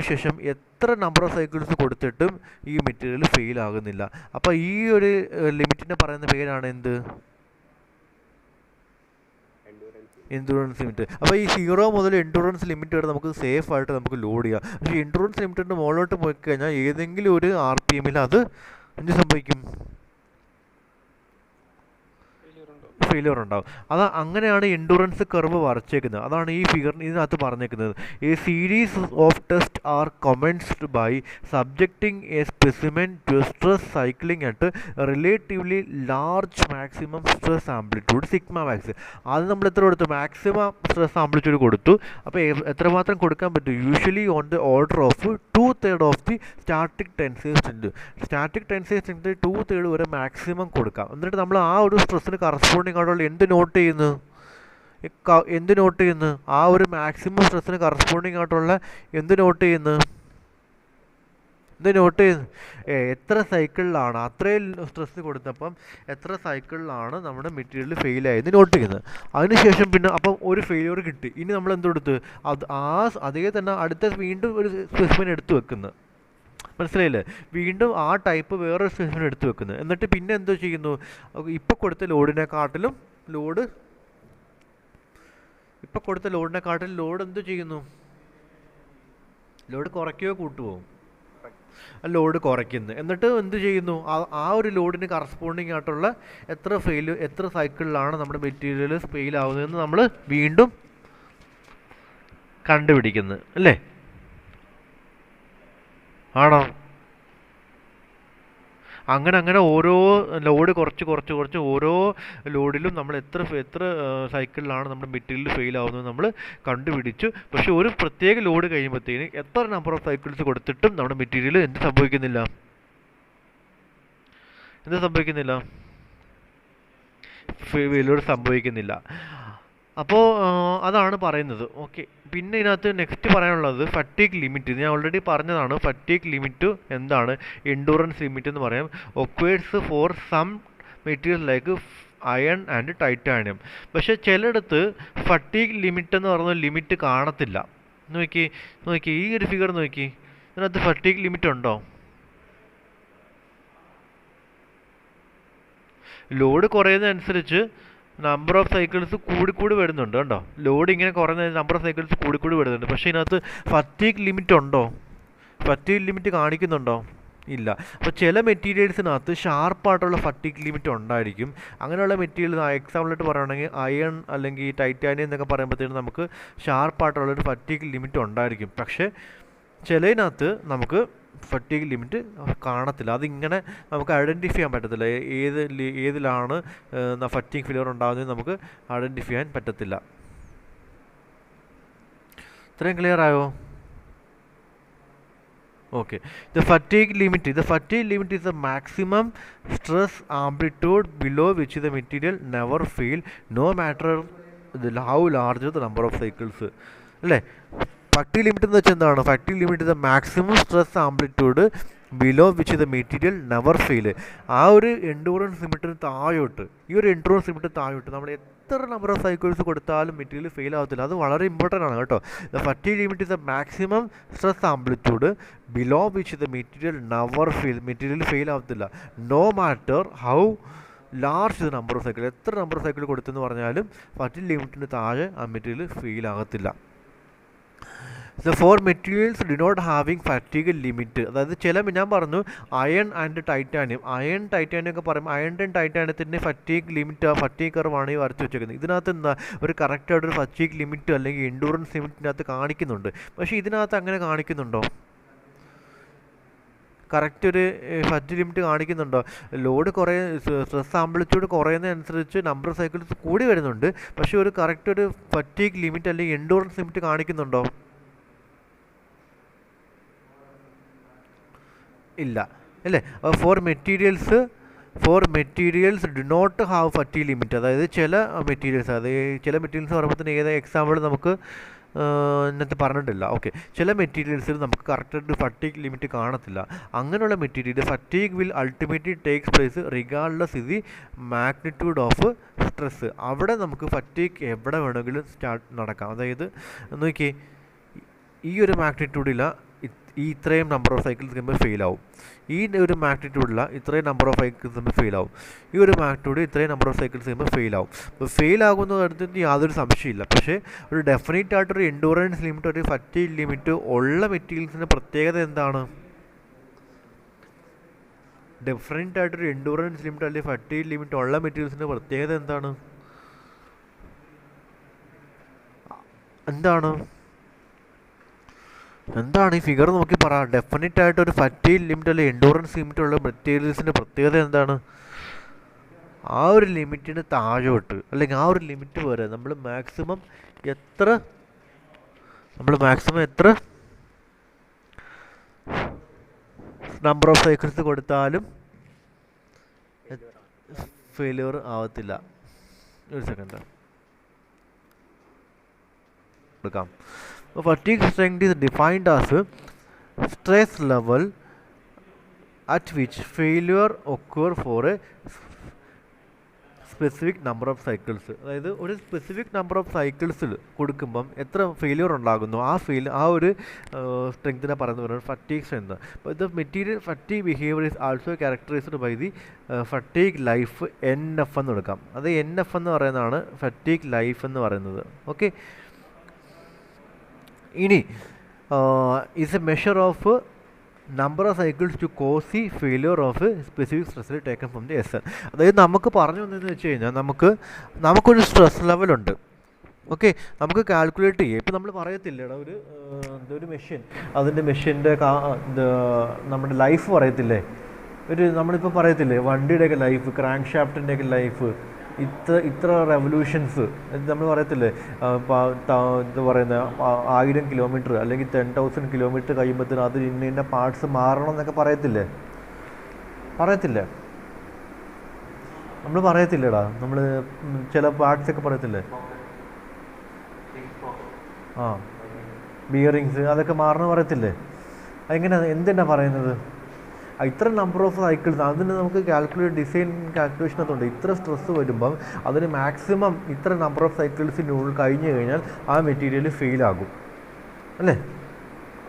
ശേഷം എത്ര നമ്പർ ഓഫ് സൈക്കിൾസ് കൊടുത്തിട്ടും ഈ മെറ്റീരിയൽ ഫെയിൽ ആകുന്നില്ല. അപ്പോൾ ഈ ഒരു ലിമിറ്റിനെ പറയുന്ന പേരാണ് എന്ത്? Endurance limit. അപ്പോൾ ഈ 0 മുതൽ എൻഡുറൻസ് ലിമിറ്റ് വരെ നമുക്ക് സേഫ് ആയിട്ട് നമുക്ക് ലോഡ് ചെയ്യാം. പക്ഷേ എൻഡുറൻസ് ലിമിറ്റിൻ്റെ മുകളിലോട്ട് പോയി കഴിഞ്ഞാൽ ഏതെങ്കിലും ഒരു RPM അത് എന്ത് സംഭവിക്കും? ഫെയിലിയർ ഉണ്ടാവും. അങ്ങനെയാണ് എൻഡുറൻസ് കർവ് വരച്ചേക്കുന്നത്. അതാണ് ഈ ഇതിനകത്ത് പറഞ്ഞേക്കുന്നത്. A series of test are commenced by subjecting a specimen to stress cycling at relatively large maximum stress amplitude sigma max. അത് നമ്മൾ എത്ര കൊടുത്തു? മാക്സിമം സ്ട്രെസ് ആംപ്ലിറ്റ്യൂഡ് കൊടുത്തു. അപ്പോൾ എത്രമാത്രം കൊടുക്കാൻ പറ്റും? Usually on the order of 2/3 of the static tensile strength. Static tensile strength 2/3 വരെ മാക്സിമം കൊടുക്കാം. എന്നിട്ട് നമ്മൾ ആ ഒരു സ്ട്രെസ്സിന് കറസ്പോണ്ടിങ് ആയിട്ടുള്ള എന്ത് നോട്ട് ചെയ്യുന്നു? ആ ഒരു മാക്സിമം സ്ട്രെസ്സിന് കറസ്പോണ്ടിങ് ആയിട്ടുള്ള എന്ത് നോട്ട് ചെയ്യുന്നു? എത്ര സൈക്കിളിലാണ് അത്രയും സ്ട്രെസ് കൊടുത്തപ്പം എത്ര സൈക്കിളിലാണ് നമ്മുടെ മെറ്റീരിയൽ ഫെയിൽ ആയത് നോട്ട് ചെയ്യുന്നത്. അതിനുശേഷം പിന്നെ അപ്പം ഒരു ഫെയിലിയർ കിട്ടി. ഇനി നമ്മൾ എന്തെടുത്ത് അതേ തന്നെ അടുത്ത വീണ്ടും ഒരു സ്പെസിമെൻ എടുത്ത് വെക്കുന്നത്. മനസ്സിലായില്ലേ? വീണ്ടും ആ ടൈപ്പ് വേറൊരു സ്പെസിമെൻ എടുത്ത് വെക്കുന്നത്. എന്നിട്ട് പിന്നെ എന്തോ ചെയ്യുന്നു? ഇപ്പോൾ കൊടുത്ത ലോഡിനെക്കാട്ടിലും ലോഡ് എന്ത് ചെയ്യുന്നു? ലോഡ് കുറയ്ക്കുകയോ കൂട്ടുമോ? ലോഡ് കുറയ്ക്കുന്നു. എന്നിട്ട് എന്ത് ചെയ്യുന്നു? ആ ഒരു ലോഡിന് കറസ്പോണ്ടിങ് ആയിട്ടുള്ള എത്ര സൈക്കിളിലാണ് നമ്മുടെ മെറ്റീരിയൽ ഫെയിൽ ആവുന്നതെന്ന് നമ്മൾ വീണ്ടും കണ്ടുപിടിക്കുന്നത് അല്ലേ? ആണോ? അങ്ങനെ ഓരോ ലോഡ് കുറച്ച് ഓരോ ലോഡിലും നമ്മൾ എത്ര സൈക്കിളിലാണ് നമ്മുടെ മെറ്റീരിയൽ ഫെയിൽ ആവുന്നത് നമ്മൾ കണ്ടുപിടിച്ചു. പക്ഷെ ഒരു പ്രത്യേക ലോഡ് കഴിയുമ്പോഴത്തേന് എത്ര നമ്പർ ഓഫ് സൈക്കിൾസ് കൊടുത്തിട്ടും നമ്മുടെ മെറ്റീരിയൽ എന്ത് സംഭവിക്കുന്നില്ല? ഫെയിലിയർ സംഭവിക്കുന്നില്ല. അപ്പോൾ അതാണ് പറയുന്നത്. ഓക്കെ. പിന്നെ ഇതിനകത്ത് നെക്സ്റ്റ് പറയാനുള്ളത് ഫറ്റീഗ് ലിമിറ്റ്. ഞാൻ ഓൾറെഡി പറഞ്ഞതാണ്. ഫറ്റീഗ് ലിമിറ്റ് എന്താണ്? എൻഡുറൻസ് ലിമിറ്റ് എന്ന് പറയാം. Occurs for some material like iron and titanium. പക്ഷേ ചിലയിടത്ത് ഫറ്റീഗ് ലിമിറ്റ് എന്ന് പറയുന്ന ലിമിറ്റ് കാണത്തില്ല. നോക്കി ഈ ഒരു ഫിഗർ നോക്കി. ഇതിനകത്ത് ഫറ്റീഗ് ലിമിറ്റ് ഉണ്ടോ? ലോഡ് കുറയുന്നതനുസരിച്ച് നമ്പർ ഓഫ് സൈക്കിൾസ് കൂടി വരുന്നുണ്ട്. കണ്ടോ? ലോഡ് ഇങ്ങനെ കുറയുന്ന നമ്പർ ഓഫ് സൈക്കിൾസ് കൂടി വരുന്നുണ്ട്. പക്ഷേ ഇതിനകത്ത് ഫറ്റീഗ് ലിമിറ്റ് ഉണ്ടോ? ഫറ്റീഗ് ലിമിറ്റ് കാണിക്കുന്നുണ്ടോ? ഇല്ല. അപ്പോൾ ചില മെറ്റീരിയൽസിനകത്ത് ഷാർപ്പായിട്ടുള്ള ഫറ്റീഗ് ലിമിറ്റ് ഉണ്ടായിരിക്കും. അങ്ങനെയുള്ള മെറ്റീരിയൽ എക്സാമ്പിളായിട്ട് പറയുകയാണെങ്കിൽ അയൺ അല്ലെങ്കിൽ ടൈറ്റാനിയം എന്നൊക്കെ പറയുമ്പോഴത്തേനും നമുക്ക് ഷാർപ്പായിട്ടുള്ളൊരു ഫറ്റീഗ് ലിമിറ്റ് ഉണ്ടായിരിക്കും. പക്ഷേ ചിലതിനകത്ത് നമുക്ക് ഫറ്റീഗ് ലിമിറ്റ് കാണത്തില്ല. അതിങ്ങനെ നമുക്ക് ഐഡൻറ്റിഫൈ ചെയ്യാൻ പറ്റത്തില്ല. ഏതിലാണ് ഫറ്റീഗ് ഫെയിലിയർ ഉണ്ടാകുന്നത് നമുക്ക് ഐഡൻറ്റിഫൈ ചെയ്യാൻ പറ്റത്തില്ല. ഇത്രയും ക്ലിയർ ആയോ? Okay. The fatigue limit is the maximum stress amplitude below which the material never fail, no matter how large the number of cycles. അല്ലേ? ഫറ്റീഗ് ലിമിറ്റ് എന്ന് വെച്ചാൽ എന്താണ്? Fatigue limit the maximum stress amplitude below which the material never fail. ആ ഒരു എൻഡുറൻസ് ലിമിറ്റിന് താഴോട്ട്, ഈ ഒരു എൻഡുറൻസ് ലിമിറ്റ് താഴോട്ട് നമ്മൾ എത്ര നമ്പർ ഓഫ് സൈക്കിൾസ് കൊടുത്താലും മെറ്റീരിയൽ ഫെയിൽ ആവത്തില്ല. അത് വളരെ ഇമ്പോർട്ടൻ്റ് ആണ് കേട്ടോ. The fatigue limit is the maximum stress amplitude below which the material never fail. Material fail ആവത്തില്ല no matter how large number of cycle. എത്ര നമ്പർ ഓഫ് സൈക്കിൾ കൊടുത്തെന്ന് പറഞ്ഞാലും ഫറ്റീഗ് ലിമിറ്റിന് താഴെ ആ മെറ്റീരിയൽ ഫെയിൽ ആകത്തില്ല. The four materials do not having fatigue limit. അതായത് ചില ഞാൻ പറഞ്ഞു അയൺ ആൻഡ് ടൈറ്റാനിയം. ടൈറ്റാനിയം ഒക്കെ പറയുമ്പോൾ അയൺ ആൻഡ് ടൈറ്റാനിയത്തിൻ്റെ ഫറ്റീഗ് ലിമിറ്റ് ഫറ്റീഗ് കർവാണ് ഈ വരച്ച് വെച്ചേക്കുന്നത്. ഇതിനകത്ത് എന്താ ഒരു കറക്റ്റായിട്ടൊരു ഫറ്റീഗ് ലിമിറ്റ് അല്ലെങ്കിൽ എൻഡുറൻസ് ലിമിറ്റിനകത്ത് കാണിക്കുന്നുണ്ട്. പക്ഷേ ഇതിനകത്ത് അങ്ങനെ കാണിക്കുന്നുണ്ടോ? കറക്റ്റ് ഒരു ഫറ്റീഗ് ലിമിറ്റ് കാണിക്കുന്നുണ്ടോ? ലോഡ് സ്ട്രെസ് ആംപ്ലിറ്റ്യൂഡ് കുറയുന്നതനുസരിച്ച് നമ്പർ ഓഫ് സൈക്കിൾസ് കൂടി വരുന്നുണ്ട്. പക്ഷേ ഒരു കറക്റ്റ് ഒരു ഫറ്റീഗ് ലിമിറ്റ് അല്ലെങ്കിൽ എൻഡുറൻസ് ലിമിറ്റ് കാണിക്കുന്നുണ്ടോ? ഇല്ല അല്ലേ? Four materials do not have fatigue limit. അതായത് ചില മെറ്റീരിയൽസ് പറയുമ്പോൾ തന്നെ ഏതാ എക്സാമ്പിൾ നമുക്ക് ഇന്നത്തെ പറഞ്ഞിട്ടില്ല. ഓക്കെ. ചില മെറ്റീരിയൽസിൽ നമുക്ക് കറക്റ്റായിട്ട് ഫറ്റീഗ് ലിമിറ്റ് കാണത്തില്ല. അങ്ങനെയുള്ള material fatigue will ultimately takes place regardless the magnitude of stress. അവിടെ നമുക്ക് ഫറ്റീഗ് എവിടെ വേണമെങ്കിലും നടക്കാം. അതായത് നോക്കിയേ, ഈ ഒരു മാഗ്നിറ്റ്യൂഡില്ല ഇത്രയും നമ്പർ ഓഫ് സൈക്കിൾസ് കഴിയുമ്പോൾ ഫെയിൽ ആവും. ഈ ഒരു മാഗ്നിറ്റ്യൂഡിൽ ഇത്രയും നമ്പർ ഓഫ് സൈക്കിൾസ് കഴിയുമ്പോൾ ഫെയിൽ ആവും. ഈ ഒരു മാഗ്നിറ്റ്യൂഡ് ഇത്രയും നമ്പർ ഓഫ് സൈക്കിൾസ് കഴിയുമ്പോൾ ഫെയിൽ ആവും. അപ്പോൾ ഫെയിൽ ആകുന്ന കാര്യത്തിൽ യാതൊരു സംശയമില്ല. പക്ഷേ ഒരു ഡെഫിനറ്റ് ആയിട്ടൊരു എൻഡൂറൻസ് ലിമിറ്റ്, ഒരു ഫറ്റീഗ് ലിമിറ്റ് ഉള്ള മെറ്റീരിയൽസിൻ്റെ പ്രത്യേകത എന്താണ്? ഡെഫിനറ്റ് ആയിട്ടൊരു എൻഡൂറൻസ് ലിമിറ്റ് അല്ലെങ്കിൽ ഫറ്റീഗ് ലിമിറ്റ് ഉള്ള മെറ്റീരിയൽസിൻ്റെ പ്രത്യേകത എന്താണ്? എന്താണ് ഈ ഫിഗർ നോക്കി പറ. ഡെഫിനറ്റ് ആയിട്ട് ഒരു ഫറ്റീഗ് ലിമിറ്റ് അല്ലെങ്കിൽ എൻഡൂറൻസ് ലിമിറ്റ് ഉള്ള മെറ്റീരിയൽസിൻ്റെ പ്രത്യേകത എന്താണ്? ആ ഒരു ലിമിറ്റിന് താഴോട്ട് അല്ലെങ്കിൽ ആ ഒരു ലിമിറ്റ് വരെ നമ്മൾ മാക്സിമം എത്ര നമ്പർ ഓഫ് സൈക്കിൾസ് കൊടുത്താലും ഫെയിലിയർ ആവത്തില്ല. ഒരു സെക്കൻഡ് എടുക്കാം. Fatigue strength is defined as stress level at which failure occur for a specific number of cycles. അതായത് ഒരു സ്പെസിഫിക് നമ്പർ ഓഫ് സൈക്കിൾസിൽ കൊടുക്കുമ്പം എത്ര ഫെയിലിയർ ഉണ്ടാകുന്നു ആ ഒരു സ്ട്രെങ്തിനെ പറയുന്നത് ഫറ്റീഗ് സ്ട്രെങ്ത്. അപ്പോൾ ഇത് material fatigue behaviour is also characterised by the fatigue life NF എന്ന് എടുക്കാം. അത് NF എന്ന് പറയുന്നതാണ് ഫറ്റീഗ് ലൈഫ് എന്ന് പറയുന്നത്. ഓക്കെ, ഇനി is a measure of number of cycles to cause the failure of specific സ്ട്രെസ്സിൽ ടേക്കൺ ഫ്രം ദി SN. അതായത് നമുക്ക് പറഞ്ഞു വന്നതെന്ന് വെച്ച് കഴിഞ്ഞാൽ നമുക്കൊരു സ്ട്രെസ് ലെവലുണ്ട്. ഓക്കെ, നമുക്ക് കാൽക്കുലേറ്റ് ചെയ്യാം. ഇപ്പം നമ്മൾ പറയത്തില്ലേടാ ഒരു മെഷീൻ, അതിൻ്റെ മെഷീൻ്റെ നമ്മുടെ ലൈഫ് പറയത്തില്ലേ, നമ്മളിപ്പോൾ പറയത്തില്ലേ വണ്ടിയുടെയൊക്കെ ലൈഫ്, ക്രാങ്ക് ഷാഫ്റ്റിൻ്റെയൊക്കെ ലൈഫ്, ഇത്ര റെവല്യൂഷൻസ് നമ്മൾ പറയത്തില്ലേ, എന്താ പറയുന്നത് 1000 കിലോമീറ്റർ അല്ലെങ്കിൽ 10,000 കിലോമീറ്റർ കഴിയുമ്പോഴത്തേനും അത് ഇന്ന പാർട്സ് മാറണം എന്നൊക്കെ പറയത്തില്ലേ? നമ്മൾ പറയത്തില്ലേടാ, നമ്മൾ ചില പാർട്സൊക്കെ പറയത്തില്ലേ, ബിയറിങ്സ് അതൊക്കെ മാറണം പറയത്തില്ലേ? എന്തിനാ പറയുന്നത്? ഇത്ര നമ്പർ ഓഫ് സൈക്കിൾസ് അതിന് നമുക്ക് ഡിസൈൻ കാൽക്കുലേഷനകത്തുണ്ട്. ഇത്ര സ്ട്രെസ് വരുമ്പം അതിന് മാക്സിമം ഇത്ര നമ്പർ ഓഫ് സൈക്കിൾസിനുള്ളിൽ കഴിഞ്ഞ് കഴിഞ്ഞാൽ ആ മെറ്റീരിയൽ ഫെയിലാകും അല്ലേ?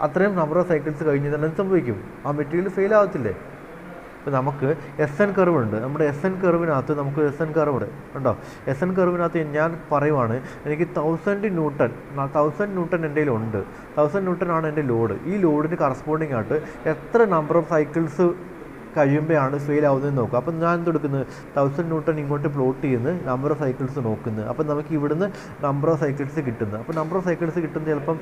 അത്രയും നമ്പർ ഓഫ് സൈക്കിൾസ് കഴിഞ്ഞാൽ എന്ത് സംഭവിക്കും? ആ മെറ്റീരിയൽ ഫെയിൽ ആകത്തില്ലേ? ഇപ്പോൾ നമുക്ക് SN കർവ് ഉണ്ട്. നമ്മുടെ SN കർവിനകത്ത് നമുക്ക് SN കർവ് ഉണ്ട് ഉണ്ടോ? SN കർവിനകത്ത് ഞാൻ പറയുവാണ്, എനിക്ക് 1000 ന്യൂട്ടൺ എൻ്റെ കയ്യിലുണ്ട്. 1000 ന്യൂട്ടൺ ആണ് എൻ്റെ ലോഡ്. ഈ ലോഡിന് കറസ്പോണ്ടിങ് ആയിട്ട് എത്ര നമ്പർ ഓഫ് സൈക്കിൾസ് കഴിയുമ്പോഴാണ് ഫെയിൽ ആവുന്നതെന്ന് നോക്കുക. അപ്പം ഞാൻ എന്തെടുക്കുന്നത് 1000 ന്യൂട്ടൺ ഇങ്ങോട്ട് പ്ലോട്ട് ചെയ്യുന്നു, നമ്പർ ഓഫ് സൈക്കിൾസ് നോക്കുന്നത്. അപ്പം നമുക്ക് ഇവിടുന്ന് നമ്പർ ഓഫ് സൈക്കിൾസ് കിട്ടുന്നത്. അപ്പോൾ നമ്പർ ഓഫ് സൈക്കിൾസ് കിട്ടുന്നത് ചിലപ്പം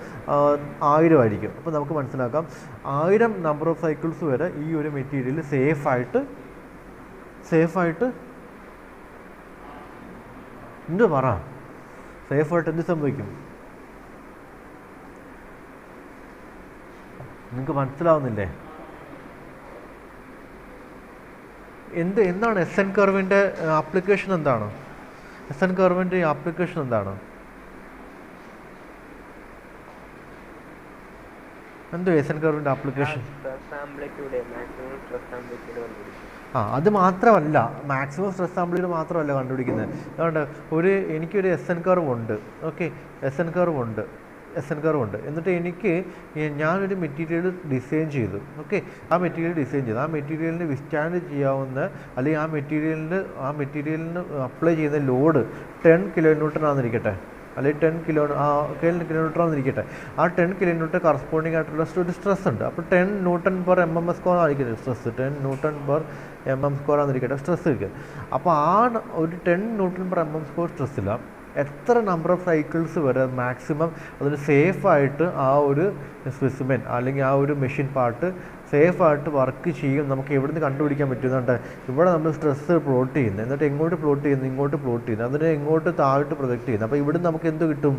1000 ആയിരിക്കും. അപ്പോൾ നമുക്ക് മനസ്സിലാക്കാം 1000 നമ്പർ ഓഫ് സൈക്കിൾസ് വരെ ഈ ഒരു മെറ്റീരിയൽ സേഫായിട്ട് സേഫായിട്ട് എന്ത് സംഭവിക്കും? നിങ്ങൾക്ക് മനസ്സിലാവുന്നില്ലേ? എന്താണ് SN കർവിൻ്റെ ആപ്ലിക്കേഷൻ? എന്താണ് SN കർവിൻ്റെ ആപ്ലിക്കേഷൻ? എന്തോ SN കർവിൻ്റെ ആപ്ലിക്കേഷൻ? അത് മാത്രമല്ല, മാക്സിമം സ്ട്രെസ് ആംപ്ലിറ്റ്യൂഡ് മാത്രമല്ല കണ്ടുപിടിക്കുന്നത്. അതുകൊണ്ട് എനിക്കൊരു SN കർവ് ഉണ്ട്. ഓക്കെ, SN കർവ് ഉണ്ട്. എന്നിട്ട് ഞാനൊരു മെറ്റീരിയൽ ഡിസൈൻ ചെയ്തു. ഓക്കെ, ആ മെറ്റീരിയലിന് വിസ്റ്റാൻഡ് ചെയ്യാവുന്ന അല്ലെങ്കിൽ ആ മെറ്റീരിയലിന് അപ്ലൈ ചെയ്യുന്ന ലോഡ് 10 കിലോന്യൂട്ടൺ ആണെന്നിരിക്കട്ടെ, അല്ലെങ്കിൽ 10 കിലോമീറ്റർ ആണെന്നിരിക്കട്ടെ. ആ 10 കിലോമീറ്റർ കറസ്പോണ്ടിങ് ആയിട്ടുള്ള ഒരു സ്ട്രെസ് ഉണ്ട്. അപ്പോൾ 10 ന്യൂട്ടൺ പെർ mm² ആയിരിക്കും സ്ട്രെസ്. 10 ന്യൂട്ടൺ പെർ mm² ആണെന്നിരിക്കട്ടെ സ്ട്രെസ് ഇരിക്കുക. അപ്പോൾ ഒരു 10 ന്യൂട്ടൺ പെർ mm² സ്ട്രെസ്സിലാണ് എത്ര നമ്പർ ഓഫ് സൈക്കിൾസ് വരെ മാക്സിമം അതിന് സേഫായിട്ട് ആ ഒരു സ്പെസിമെൻ അല്ലെങ്കിൽ ആ ഒരു മെഷീൻ പാർട്ട് സേഫായിട്ട് വർക്ക് ചെയ്യും നമുക്ക് എവിടെ നിന്ന് കണ്ടുപിടിക്കാൻ പറ്റുന്നുണ്ട്? ഇവിടെ നമ്മൾ സ്ട്രെസ് പ്ലോട്ട് ചെയ്യുന്നത്, എന്നിട്ട് ഇങ്ങോട്ട് പ്ലോട്ട് ചെയ്യുന്നത്, അതിനെ ഇങ്ങോട്ട് താഴോട്ട് പ്രൊജക്റ്റ് ചെയ്യുന്നത്. അപ്പോൾ ഇവിടെ നമുക്ക് എന്ത് കിട്ടും?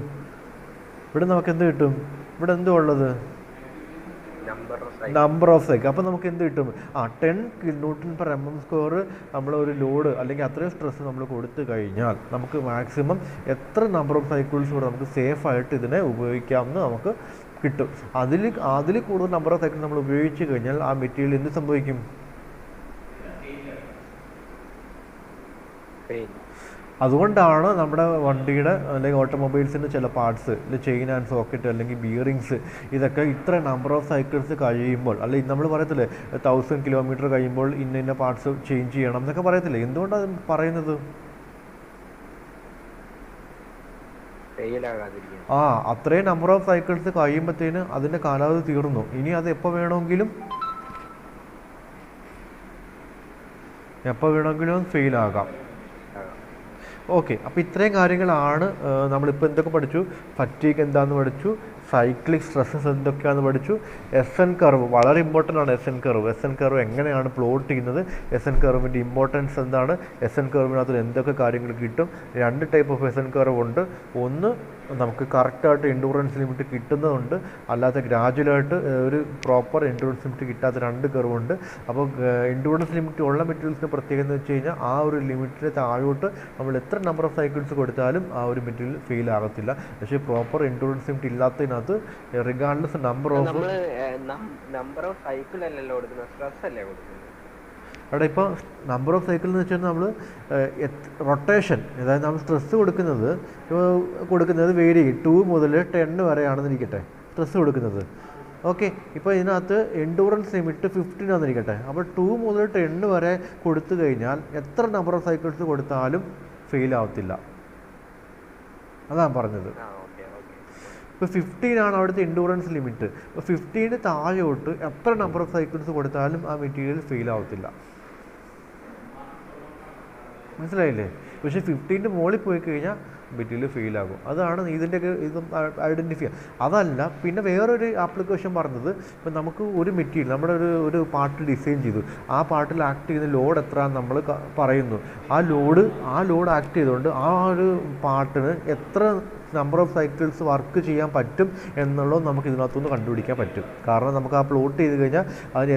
ഇവിടെ എന്തോ ഉള്ളത് നമ്പർ ഓഫ് സൈക്കിൾ. അപ്പോൾ നമുക്ക് എന്ത് കിട്ടും? 10 ന്യൂട്ടൺ പെർ mm² നമ്മളൊരു ലോഡ് അല്ലെങ്കിൽ അത്രയും സ്ട്രെസ് നമ്മൾ കൊടുത്തു കഴിഞ്ഞാൽ നമുക്ക് മാക്സിമം എത്ര നമ്പർ ഓഫ് സൈക്കിൾസ് കൂടെ നമുക്ക് സേഫായിട്ട് ഇതിനെ ഉപയോഗിക്കാമെന്ന് നമുക്ക് കിട്ടും. അതിൽ കൂടുതൽ നമ്പർ ഓഫ് സൈക്കിൾ നമ്മൾ ഉപയോഗിച്ച് കഴിഞ്ഞാൽ ആ മെറ്റീരിയൽ എന്ത് സംഭവിക്കും? അതുകൊണ്ടാണ് നമ്മുടെ വണ്ടിയുടെ അല്ലെങ്കിൽ ഓട്ടോമൊബൈൽസിൻ്റെ ചില പാർട്സ്, ചെയിൻ ആൻഡ് സോക്കറ്റ് അല്ലെങ്കിൽ ബിയറിങ്സ്, ഇതൊക്കെ ഇത്ര നമ്പർ ഓഫ് സൈക്കിൾസ് കഴിയുമ്പോൾ, അല്ലെങ്കിൽ നമ്മൾ പറയത്തില്ലേ 1000 കിലോമീറ്റർ കഴിയുമ്പോൾ ഇന്ന പാർട്സ് ചേഞ്ച് ചെയ്യണം എന്നൊക്കെ പറയത്തില്ലേ, എന്തുകൊണ്ടാണ് പറയുന്നത്? അത്രയും നമ്പർ ഓഫ് സൈക്കിൾസ് കഴിയുമ്പോഴത്തേന് അതിൻ്റെ കാലാവധി തീർന്നു. ഇനി അത് എപ്പോൾ വേണമെങ്കിലും ഫെയിൽ ആകാം. ഓക്കെ, അപ്പോൾ ഇത്രയും കാര്യങ്ങളാണ് നമ്മളിപ്പോൾ എന്തൊക്കെ പഠിച്ചു. ഫറ്റീഗ് എന്താണെന്ന് പഠിച്ചു, സൈക്ലിക് സ്ട്രെസ്സസ് എന്തൊക്കെയാണെന്ന് പഠിച്ചു, SN കർവ് വളരെ ഇമ്പോർട്ടൻ്റ് ആണ്. SN കർവ് എങ്ങനെയാണ് പ്ലോട്ട് ചെയ്യുന്നത്, SN കർവിൻ്റെ ഇമ്പോർട്ടൻസ് എന്താണ്, SN കർവിനകത്ത് എന്തൊക്കെ കാര്യങ്ങൾ കിട്ടും. 2 ടൈപ്പ് ഓഫ് SN കർവ് ഉണ്ട്. ഒന്ന് നമുക്ക് കറക്റ്റായിട്ട് എൻഡൂറൻസ് ലിമിറ്റ് കിട്ടുന്നതുണ്ട്, അല്ലാതെ ഗ്രാജുവലായിട്ട് ഒരു പ്രോപ്പർ എൻഡൂറൻസ് ലിമിറ്റ് കിട്ടാത്ത 2 കർവുണ്ട്. അപ്പോൾ എൻഡൂറൻസ് ലിമിറ്റ് ഉള്ള മെറ്റീരിയൽസിൻ്റെ പ്രത്യേകത എന്ന് വെച്ച് കഴിഞ്ഞാൽ ആ ഒരു ലിമിറ്റിന് താഴോട്ട് നമ്മൾ എത്ര നമ്പർ ഓഫ് സൈക്കിൾസ് കൊടുത്താലും ആ ഒരു മെറ്റീരിയൽ ഫെയിൽ ആകത്തില്ല. പക്ഷേ പ്രോപ്പർ എൻഡൂറൻസ് ലിമിറ്റ് ഇല്ലാത്തതിനകത്ത് റിഗാർഡ്ലെസ് നമ്പർ ഓഫ് സൈക്കിൾ അല്ലല്ലോ കൊടുക്കുന്നത്, സ്ട്രെസ് അല്ലേ കൊടുക്കുന്നത്. അവിടെ ഇപ്പോൾ നമ്പർ ഓഫ് സൈക്കിൾ എന്ന് വെച്ചാൽ നമ്മൾ റൊട്ടേഷൻ, അതായത് നമ്മൾ സ്ട്രെസ് കൊടുക്കുന്നത് വേരി 2 മുതൽ 10 വരെയാണെന്നിരിക്കട്ടെ സ്ട്രെസ് കൊടുക്കുന്നത്. ഓക്കെ, ഇപ്പോൾ ഇതിനകത്ത് എൻഡൂറൻസ് ലിമിറ്റ് 15 ആണെന്നിരിക്കട്ടെ. അപ്പോൾ 2 മുതൽ 10 വരെ കൊടുത്തു കഴിഞ്ഞാൽ എത്ര നമ്പർ ഓഫ് സൈക്കിൾസ് കൊടുത്താലും ഫെയിൽ ആവത്തില്ല. അതാണ് പറഞ്ഞത്. ഇപ്പോൾ 15 ആണ് അവിടുത്തെ എൻഡൂറൻസ് ലിമിറ്റ്. ഇപ്പോൾ 15 താഴോട്ട് എത്ര നമ്പർ ഓഫ് സൈക്കിൾസ് കൊടുത്താലും ആ മെറ്റീരിയൽ ഫെയിൽ ആവത്തില്ല. മനസ്സിലായില്ലേ? പക്ഷേ 15 മുകളിൽ പോയി കഴിഞ്ഞാൽ മെറ്റീരിയൽ ഫെയിൽ ആകും. അതാണ് ഇതിൻ്റെയൊക്കെ ഇതും ഐഡൻറ്റിഫൈ ചെയ്യുക. അതല്ല, പിന്നെ വേറൊരു ആപ്ലിക്കേഷൻ പറഞ്ഞത്, ഇപ്പം നമുക്ക് ഒരു മെറ്റീരിയൽ നമ്മുടെ ഒരു പാർട്ട് ഡിസൈൻ ചെയ്തു, ആ പാർട്ടിൽ ആക്ട് ചെയ്യുന്ന ലോഡ് എത്രയാണെന്ന് നമ്മൾ പറയുന്നു. ആ ലോഡ് ആക്ട് ചെയ്തുകൊണ്ട് ആ ഒരു പാർട്ടിന് എത്ര നമ്പർ ഓഫ് സൈക്കിൾസ് വർക്ക് ചെയ്യാൻ പറ്റും എന്നുള്ളത് നമുക്ക് ഇതിനകത്തുനിന്ന് കണ്ടുപിടിക്കാൻ പറ്റും. കാരണം നമുക്ക് ആ പ്ലോട്ട് ചെയ്ത് കഴിഞ്ഞാൽ അതിന്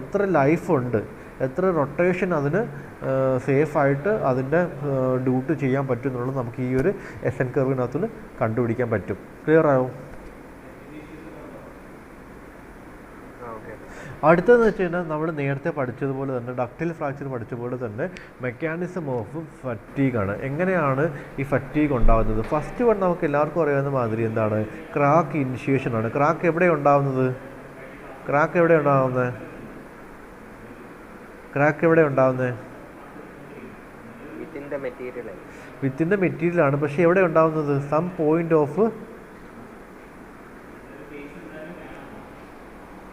എത്ര ലൈഫുണ്ട്, എത്ര റൊട്ടേഷൻ അതിന് സേഫായിട്ട് അതിൻ്റെ ഡ്യൂട്ടി ചെയ്യാൻ പറ്റും എന്നുള്ളത് നമുക്ക് ഈ ഒരു SN കർവിനകത്തുനിന്ന് കണ്ടുപിടിക്കാൻ പറ്റും. ക്ലിയർ ആവും? അടുത്തതെന്ന് വെച്ച് കഴിഞ്ഞാൽ നമ്മൾ നേരത്തെ പഠിച്ചതുപോലെ തന്നെ ഡക്റ്റൈൽ ഫ്രാക്ചർ പഠിച്ചതുപോലെ തന്നെ മെക്കാനിസം ഓഫ് ഫറ്റീഗാണ്. എങ്ങനെയാണ് ഈ ഫറ്റീഗ് ഉണ്ടാകുന്നത്? ഫസ്റ്റ് വൺ നമുക്ക് എല്ലാവർക്കും അറിയാവുന്ന മാതിരി എന്താണ്, ക്രാക്ക് ഇനിഷ്യേഷനാണ്. ക്രാക്ക് എവിടെ ഉണ്ടാകുന്നത്? വിത്തിൻ ദ മെറ്റീരിയലാണ്. പക്ഷേ എവിടെ ഉണ്ടാകുന്നത്? സം പോയിന്റ് ഓഫ്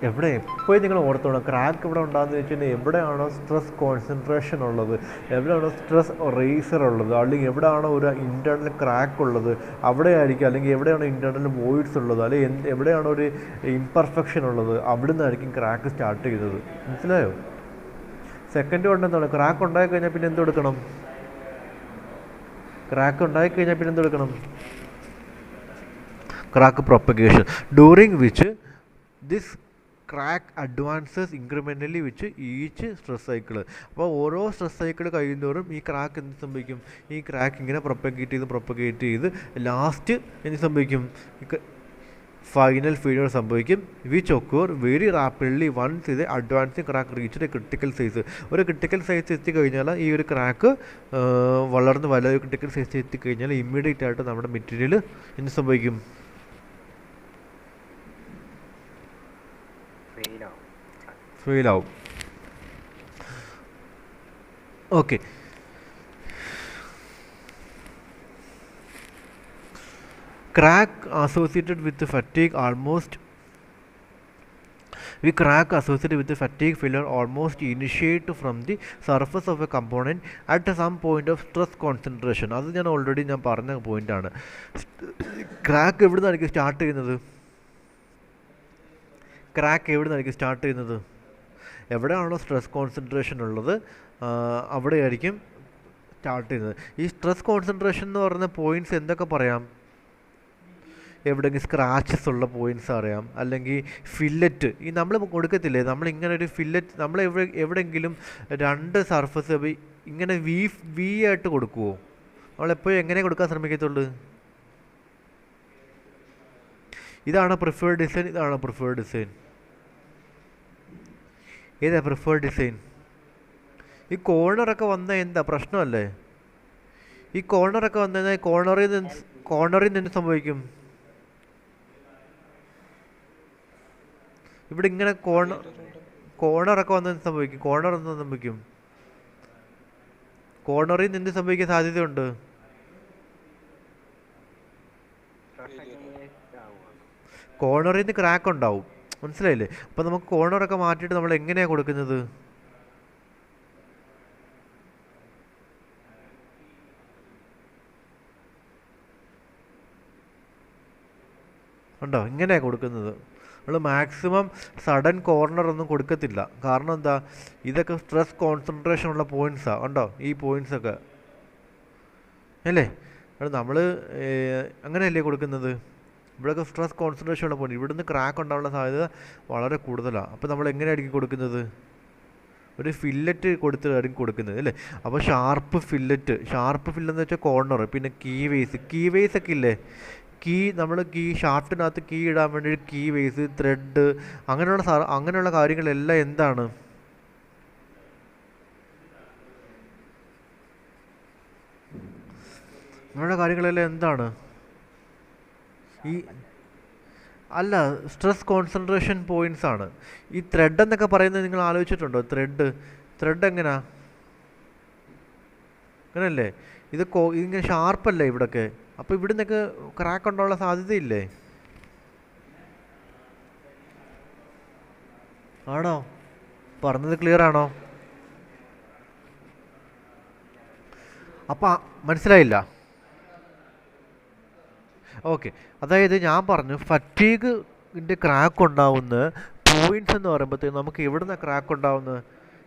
എവിടെ എപ്പോഴും നിങ്ങൾ ഓർത്തോണം, ക്രാക്ക് ഇവിടെ ഉണ്ടാകുന്നത് വെച്ച് കഴിഞ്ഞാൽ എവിടെയാണോ സ്ട്രെസ് കോൺസെൻട്രേഷൻ ഉള്ളത്, എവിടെയാണോ സ്ട്രെസ് റേസർ ഉള്ളത്, അല്ലെങ്കിൽ എവിടെയാണോ ഒരു ഇൻറ്റേർണൽ ക്രാക്ക് ഉള്ളത് അവിടെ ആയിരിക്കും, അല്ലെങ്കിൽ എവിടെയാണോ ഇൻറ്റേർണൽ വോയിഡ്സ് ഉള്ളത്, അല്ലെങ്കിൽ എവിടെയാണോ ഒരു ഇംപെർഫെക്ഷൻ ഉള്ളത് അവിടെ നിന്നായിരിക്കും ക്രാക്ക് സ്റ്റാർട്ട് ചെയ്യുന്നത്. മനസ്സിലായോ? സെക്കൻഡ് കൊണ്ട് എന്താണ്, ക്രാക്ക് ഉണ്ടായിക്കഴിഞ്ഞാൽ പിന്നെ എന്തെടുക്കണം? Crack propagation, during which this crack advances incrementally which each stress cycle. അപ്പോൾ ഓരോ സ്ട്രെസ് സൈക്കിൾ കഴിയുന്നതോറും ഈ ക്രാക്ക് എന്ത് സംഭവിക്കും? ഈ ക്രാക്ക് ഇങ്ങനെ പ്രൊപ്പഗേറ്റ് ചെയ്ത് ലാസ്റ്റ് എന്ത് സംഭവിക്കും? ഫൈനൽ ഫെയിലിയർ സംഭവിക്കും. വിച്ച് ഒക്കൂർ വെരി റാപ്പിഡ്ലി വൺസ് ഇത് advancing crack reach critical size. ഒരു ക്രിട്ടിക്കൽ സൈസ് എത്തിക്കഴിഞ്ഞാൽ ഈ ഒരു ക്രാക്ക് വളർന്ന് വലിയ ക്രിട്ടിക്കൽ സൈസ് എത്തിക്കഴിഞ്ഞാൽ ഇമ്മീഡിയറ്റ് ആയിട്ട് നമ്മുടെ മെറ്റീരിയൽ എന്ത് സംഭവിക്കും? ഫെയിൽ ആവും. Okay, crack associated with the fatigue failure almost initiate from the surface of a component at some point of stress concentration. അത് ഞാൻ ഓൾറെഡി പറഞ്ഞ പോയിൻ്റാണ്. ക്രാക്ക് എവിടെ നിന്നായിരിക്കും സ്റ്റാർട്ട് ചെയ്യുന്നത്? എവിടെയാണോ സ്ട്രെസ് കോൺസെൻട്രേഷൻ ഉള്ളത് അവിടെയായിരിക്കും സ്റ്റാർട്ട് ചെയ്യുന്നത്. ഈ സ്ട്രെസ് കോൺസെൻട്രേഷൻ എന്ന് പറയുന്ന പോയിൻറ്റ്സ് എന്തൊക്കെ പറയാം? എവിടെയെങ്കിലും സ്ക്രാച്ചസ് ഉള്ള പോയിൻറ്റ്സ് അറിയാം, അല്ലെങ്കിൽ ഫില്ലറ്റ്. ഈ നമ്മൾ കൊടുക്കത്തില്ലേ, നമ്മളിങ്ങനെ ഒരു ഫില്ലറ്റ് നമ്മൾ എവിടെയെങ്കിലും 2 സർഫസ് ഇങ്ങനെ വി ആയിട്ട് കൊടുക്കുമോ? നമ്മളെപ്പോഴും എങ്ങനെ കൊടുക്കാൻ ശ്രമിക്കത്തുള്ളൂ? ഇതാണ് പ്രിഫേർഡ് ഡിസൈൻ. ഏതാ പ്രിഫേർഡ് ഡിസൈൻ? ഈ കോർണറൊക്കെ വന്നാൽ എന്താ പ്രശ്നമല്ലേ? ഈ കോർണറൊക്കെ വന്നു കഴിഞ്ഞാൽ കോർണറിൽ നിന്ന് സംഭവിക്കും? ഇവിടെ ഇങ്ങനെ കോർണറൊക്കെ വന്ന് സംഭവിക്കും. കോർണർ എന്ത് സംഭവിക്കും? കോർണറിൽ നിന്ന് സംഭവിക്കാൻ സാധ്യതയുണ്ട്. കോർണറിൽ നിന്ന് ക്രാക്ക് ഉണ്ടാവും. മനസ്സിലായില്ലേ? അപ്പം നമുക്ക് കോർണറൊക്കെ മാറ്റിയിട്ട് നമ്മൾ എങ്ങനെയാണ് കൊടുക്കുന്നത്? ഉണ്ടോ? ഇങ്ങനെയാണ് കൊടുക്കുന്നത്. നമ്മൾ മാക്സിമം സഡൻ കോർണർ ഒന്നും കൊടുക്കത്തില്ല. കാരണം എന്താ? ഇതൊക്കെ സ്ട്രെസ് കോൺസെൻട്രേഷൻ ഉള്ള പോയിൻറ്റ്സാണ്. ഉണ്ടോ? ഈ പോയിൻറ്റ്സൊക്കെ അല്ലേ? നമ്മൾ അങ്ങനെയല്ലേ കൊടുക്കുന്നത്? ഇവിടെയൊക്കെ സ്ട്രെസ് കോൺസെൻട്രേഷൻ ഉള്ള പോയിന്റ്. ഇവിടുന്ന് ക്രാക്ക് ഉണ്ടാവാനുള്ള സാധ്യത വളരെ കൂടുതലാണ്. അപ്പോൾ നമ്മൾ എങ്ങനെയായിരിക്കും കൊടുക്കുന്നത്? ഒരു ഫില്ലറ്റ് കൊടുത്തിട്ടായിരിക്കും കൊടുക്കുന്നത് അല്ലേ? അപ്പോൾ ഷാർപ്പ് ഫില്ലറ്റ് എന്ന് വെച്ചാൽ കോർണർ. പിന്നെ കീ വേസ് ഒക്കെ ഇല്ലേ? നമ്മൾ ഷാഫ്റ്റിനകത്ത് കീ ഇടാൻ വേണ്ടി കീ വേസ്, ത്രെഡ്, അങ്ങനെയുള്ള കാര്യങ്ങളെല്ലാം എന്താണ്? അങ്ങനെയുള്ള കാര്യങ്ങളെല്ലാം എന്താണ്? അല്ല, സ്ട്രെസ് കോൺസെൻട്രേഷൻ പോയിന്റ്സ് ആണ്. ഈ ത്രെഡ് എന്നൊക്കെ പറയുന്നത് നിങ്ങൾ ആലോചിച്ചിട്ടുണ്ടോ? ത്രെഡ് എങ്ങനെയാ? അങ്ങനല്ലേ? ഇതിങ്ങനെ ഷാർപ്പല്ലേ ഇവിടൊക്കെ? അപ്പോൾ ഇവിടെ നിന്നൊക്കെ ക്രാക്ക് ഉണ്ടാവാനുള്ള സാധ്യതയില്ലേ? ആണോ? പറഞ്ഞത് ക്ലിയർ ആണോ? അപ്പം മനസ്സിലായില്ല? ഓക്കെ, അതായത് ഞാൻ പറഞ്ഞു ഫറ്റീഗിൻ്റെ ക്രാക്ക് ഉണ്ടാവുന്ന പോയിന്റ്സ് എന്ന് പറയുമ്പോഴത്തേക്കും നമുക്ക് എവിടെ നിന്നാണ് ക്രാക്ക് ഉണ്ടാവുന്നത്?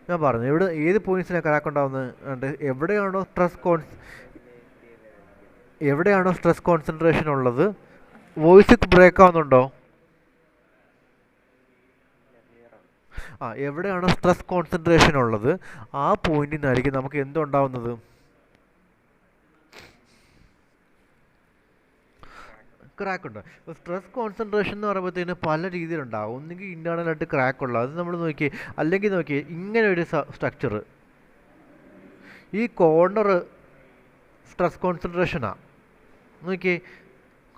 ഞാൻ പറഞ്ഞു ഏത് പോയിന്റ്സിനാണ് ക്രാക്ക് ഉണ്ടാവുന്നത്? എവിടെയാണോ സ്ട്രെസ് കോൺസെൻട്രേഷൻ ഉള്ളത്? വോയിസ് ബ്രേക്ക് ആവുന്നുണ്ടോ? എവിടെയാണോ സ്ട്രെസ് കോൺസെൻട്രേഷൻ ഉള്ളത് ആ പോയിന്റിൽ നിന്നായിരിക്കും നമുക്ക് എന്തുണ്ടാവുന്നത്? ക്രാക്ക് ഉണ്ട്. ഇപ്പോൾ സ്ട്രെസ് കോൺസെൻട്രേഷൻ എന്ന് പറയുമ്പോഴത്തേന് പല രീതിയിലുണ്ടാകും. ഒന്നുകിൽ ഇൻറ്റേർണലായിട്ട് ക്രാക്ക് ഉള്ള അത് നമ്മൾ നോക്കിയേ, അല്ലെങ്കിൽ നോക്കിയേ ഇങ്ങനെ ഒരു സ്ട്രക്ചർ, ഈ കോർണർ സ്ട്രെസ് കോൺസെൻട്രേഷനാണ്. നോക്കിയേ,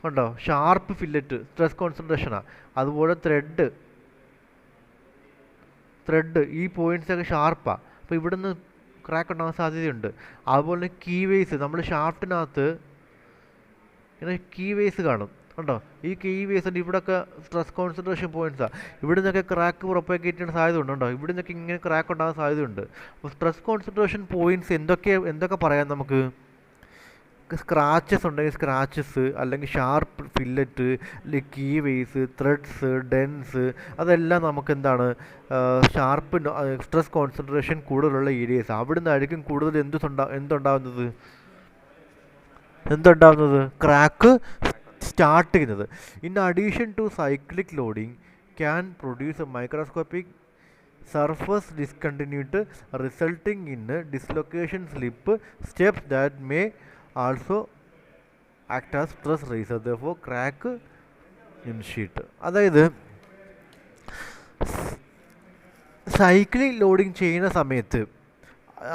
കണ്ടോ? ഷാർപ്പ് ഫില്ലറ്റ് സ്ട്രെസ് കോൺസെൻട്രേഷനാണ്. അതുപോലെ ത്രെഡ് ഈ പോയിൻറ്റ്സൊക്കെ ഷാർപ്പാണ്. അപ്പോൾ ഇവിടുന്ന് ക്രാക്ക് ഉണ്ടാകാൻ സാധ്യതയുണ്ട്. അതുപോലെ തന്നെ കീ വേസ്, നമ്മൾ ഷാഫ്റ്റിനകത്ത് ഇങ്ങനെ കീ വേസ് കാണും. കണ്ടോ? ഈ കീ വേസിൻ്റെ ഇവിടെയൊക്കെ സ്ട്രെസ് കോൺസെൻട്രേഷൻ പോയിൻറ്റ്സാണ്. ഇവിടെ നിന്നൊക്കെ ക്രാക്ക് പ്രൊപ്പഗേറ്റ് ചെയ്യാൻ സാധ്യതയുണ്ട്. ഉണ്ടോ? ഇവിടെ നിന്നൊക്കെ ഇങ്ങനെ ക്രാക്ക് ഉണ്ടാകാൻ സാധ്യതയുണ്ട്. അപ്പോൾ സ്ട്രെസ് കോൺസെൻട്രേഷൻ പോയിൻറ്റ്സ് എന്തൊക്കെ പറയാം നമുക്ക്? സ്ക്രാച്ചസ് ഉണ്ടെങ്കിൽ സ്ക്രാച്ചസ്, അല്ലെങ്കിൽ ഷാർപ്പ് ഫില്ലറ്റ്, അല്ലെങ്കിൽ കീ വേസ്, ത്രെഡ്സ്, ഡെൻസ്, അതെല്ലാം നമുക്ക് എന്താണ്? ഷാർപ്പ് സ്ട്രെസ് കോൺസെൻട്രേഷൻ കൂടുതലുള്ള ഏരിയസ്. അവിടെ നിന്നായിരിക്കും കൂടുതൽ എന്തുണ്ടാവുന്നത്? ക്രാക്ക് സ്റ്റാർട്ട് ചെയ്യുന്നത്. In addition to cyclic loading can produce a microscopic surface discontinuity resulting in dislocation slip steps that may also act as stress raiser therefore crack initiate. അതായത് സൈക്ലിക് ലോഡിങ് ചെയ്യുന്ന സമയത്ത്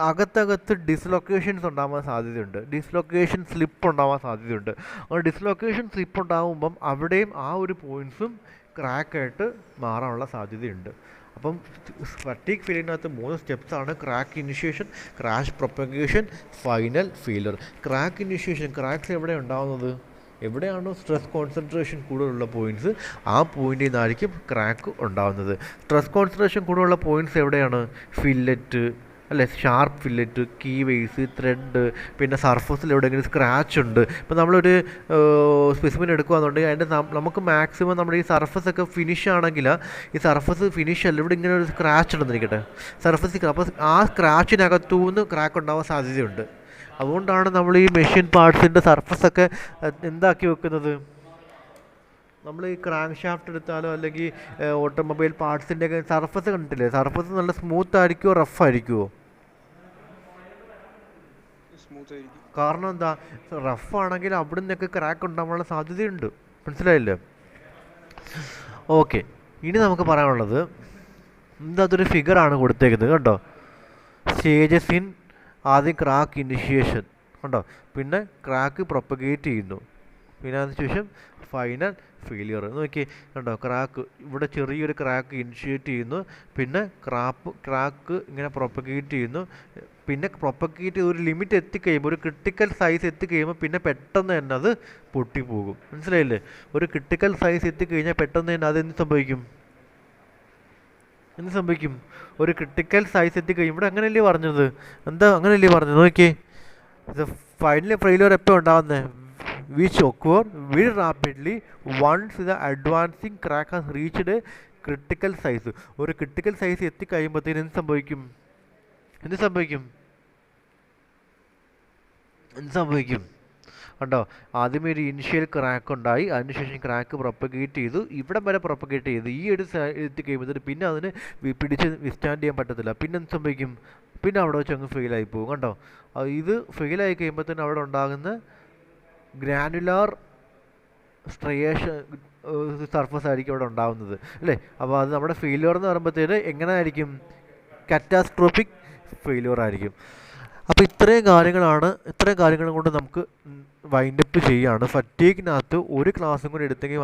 അകത്തകത്ത് ഡിസ്ലൊക്കേഷൻസ് ഉണ്ടാവാൻ സാധ്യതയുണ്ട്. ഡിസ്ലൊക്കേഷൻ സ്ലിപ്പ് ഉണ്ടാവാൻ സാധ്യതയുണ്ട്. അങ്ങനെ ഡിസ്ലൊക്കേഷൻ സ്ലിപ്പ് ഉണ്ടാകുമ്പം അവിടെയും ആ ഒരു പോയിൻറ്റ്സും ക്രാക്കായിട്ട് മാറാനുള്ള സാധ്യതയുണ്ട്. അപ്പം ഫറ്റീഗ് ഫെയിലിയറിനകത്ത് 3 സ്റ്റെപ്സാണ്: crack initiation, crash propagation, final failure. Crack initiation, cracks എവിടെ ഉണ്ടാകുന്നത്? എവിടെയാണോ സ്ട്രെസ് കോൺസെൻട്രേഷൻ കൂടുതലുള്ള പോയിൻറ്റ്സ് ആ പോയിന്റിൽ നിന്നായിരിക്കും ക്രാക്ക് ഉണ്ടാകുന്നത്. സ്ട്രെസ് കോൺസെൻട്രേഷൻ കൂടുതലുള്ള പോയിൻറ്റ്സ് എവിടെയാണ്? ഫില്ലറ്റ് അല്ലേ, sharp fillet, key ways, thread, പിന്നെ സർഫസിൽ എവിടെയെങ്കിലും സ്ക്രാച്ച് ഉണ്ട്. ഇപ്പോൾ നമ്മളൊരു സ്പെസിമെൻ എടുക്കുകയാണെന്നുണ്ടെങ്കിൽ അതിൻ്റെ നമുക്ക് മാക്സിമം നമ്മുടെ ഈ സർഫസൊക്കെ ഫിനിഷ് ആണെങ്കിൽ, ഈ സർഫസ് ഫിനിഷ് അല്ല, ഇവിടെ ഇങ്ങനെ ഒരു സ്ക്രാച്ച് ഉണ്ടെന്നിരിക്കട്ടെ സർഫസിൽ, അപ്പോൾ ആ സ്ക്രാച്ചിനകത്തുനിന്ന് ക്രാക്ക് ഉണ്ടാവാൻ സാധ്യതയുണ്ട്. അതുകൊണ്ടാണ് നമ്മൾ ഈ മെഷീൻ പാർട്സിൻ്റെ സർഫസൊക്കെ എന്താക്കി വെക്കുന്നത്? നമ്മൾ ഈ ക്രാങ്ക് ഷാഫ്റ്റ് എടുത്താലോ അല്ലെങ്കിൽ ഓട്ടോമൊബൈൽ പാർട്സിൻ്റെയൊക്കെ സർഫസ് കണ്ടിട്ടില്ലേ? സർഫസ് നല്ല സ്മൂത്ത് ആയിരിക്കുമോ റഫ് ആയിരിക്കുമോ? കാരണം എന്താ? റഫ് ആണെങ്കിൽ അവിടെ നിന്നൊക്കെ ക്രാക്ക് ഉണ്ടാകാനുള്ള സാധ്യതയുണ്ട്. മനസ്സിലായില്ലേ? ഓക്കെ, ഇനി നമുക്ക് പറയാനുള്ളത് അതൊരു ഫിഗറാണ് കൊടുത്തേക്കുന്നത്. കണ്ടോ? സ്റ്റേജസ് ഇൻ ആദ്യം ക്രാക്ക് ഇനിഷ്യേഷൻ, ഉണ്ടോ. പിന്നെ ക്രാക്ക് പ്രൊപ്പഗേറ്റ് ചെയ്യുന്നു, പിന്നെ അതിനുശേഷം ഫൈനൽ ഫെയിലിയർ. നോക്കി കണ്ടോ, ക്രാക്ക് ഇവിടെ ചെറിയൊരു ക്രാക്ക് ഇനിഷ്യേറ്റ് ചെയ്യുന്നു, പിന്നെ ക്രാക്ക് ഇങ്ങനെ പ്രൊപ്പഗേറ്റ് ചെയ്യുന്നു, പിന്നെ പ്രൊപ്പഗേറ്റ് ചെയ്ത് ഒരു ലിമിറ്റ് എത്തിക്കഴിയുമ്പോൾ, ഒരു ക്രിട്ടിക്കൽ സൈസ് എത്തിക്കഴിയുമ്പോൾ പിന്നെ പെട്ടെന്ന് തന്നെ അത് പൊട്ടിപ്പോകും. മനസ്സിലായില്ലേ? ഒരു ക്രിട്ടിക്കൽ സൈസ് എത്തിക്കഴിഞ്ഞാൽ പെട്ടെന്ന് തന്നെ അതെന്ത് സംഭവിക്കും? ഒരു ക്രിട്ടിക്കൽ സൈസ് എത്തിക്കഴിയും. ഇവിടെ അങ്ങനെയല്ലേ പറഞ്ഞത്? അങ്ങനെയല്ലേ പറഞ്ഞത്? നോക്കിയേ, ഫൈനൽ ഫെയിലിയർ എപ്പോൾ ഉണ്ടാകുന്നത്? which occur very rapidly once the advancing crack has reached a critical size. ഒരു ക്രിട്ടിക്കൽ സൈസ് എത്തിക്കഴിയുമ്പോഴത്തേന് എന്ത് സംഭവിക്കും? കണ്ടോ, ആദ്യമേ ഒരു ഇനിഷ്യൽ ക്രാക്ക് ഉണ്ടായി, അതിനുശേഷം ക്രാക്ക് പ്രൊപ്പഗേറ്റ് ചെയ്തു, ഇവിടം വരെ പ്രൊപ്പഗേറ്റ് ചെയ്തു, ഈ ഒരു എത്തിക്കഴിയുമ്പോഴത്തേന് പിന്നെ അതിന് പിടിച്ച് വിസ്റ്റാൻഡ് ചെയ്യാൻ പറ്റത്തില്ല. പിന്നെ എന്ത് സംഭവിക്കും? പിന്നെ അവിടെ വെച്ച് അങ്ങ് ഫെയിലായി പോകും. കണ്ടോ, ഇത് ഫെയിലായി കഴിയുമ്പോഴത്തേന് അവിടെ ഉണ്ടാകുന്ന ഗ്രാനുലാർ സ്ട്രയേഷൻ സർഫസ് ആയിരിക്കും അവിടെ ഉണ്ടാകുന്നത്, അല്ലേ? അപ്പോൾ അത് നമ്മുടെ ഫെയിലിയർ എന്ന് പറയുമ്പോഴത്തേന് എങ്ങനെ ആയിരിക്കും? കാറ്റാസ്ട്രോഫിക് ഫെയിലിയർ ആയിരിക്കും. അപ്പോൾ ഇത്രയും കാര്യങ്ങളും കൊണ്ട് നമുക്ക് വൈൻഡപ്പ് ചെയ്യുകയാണ്. ഫറ്റീഗിനകത്ത് ഒരു ക്ലാസ്സും കൂടി എടുത്തെങ്കിൽ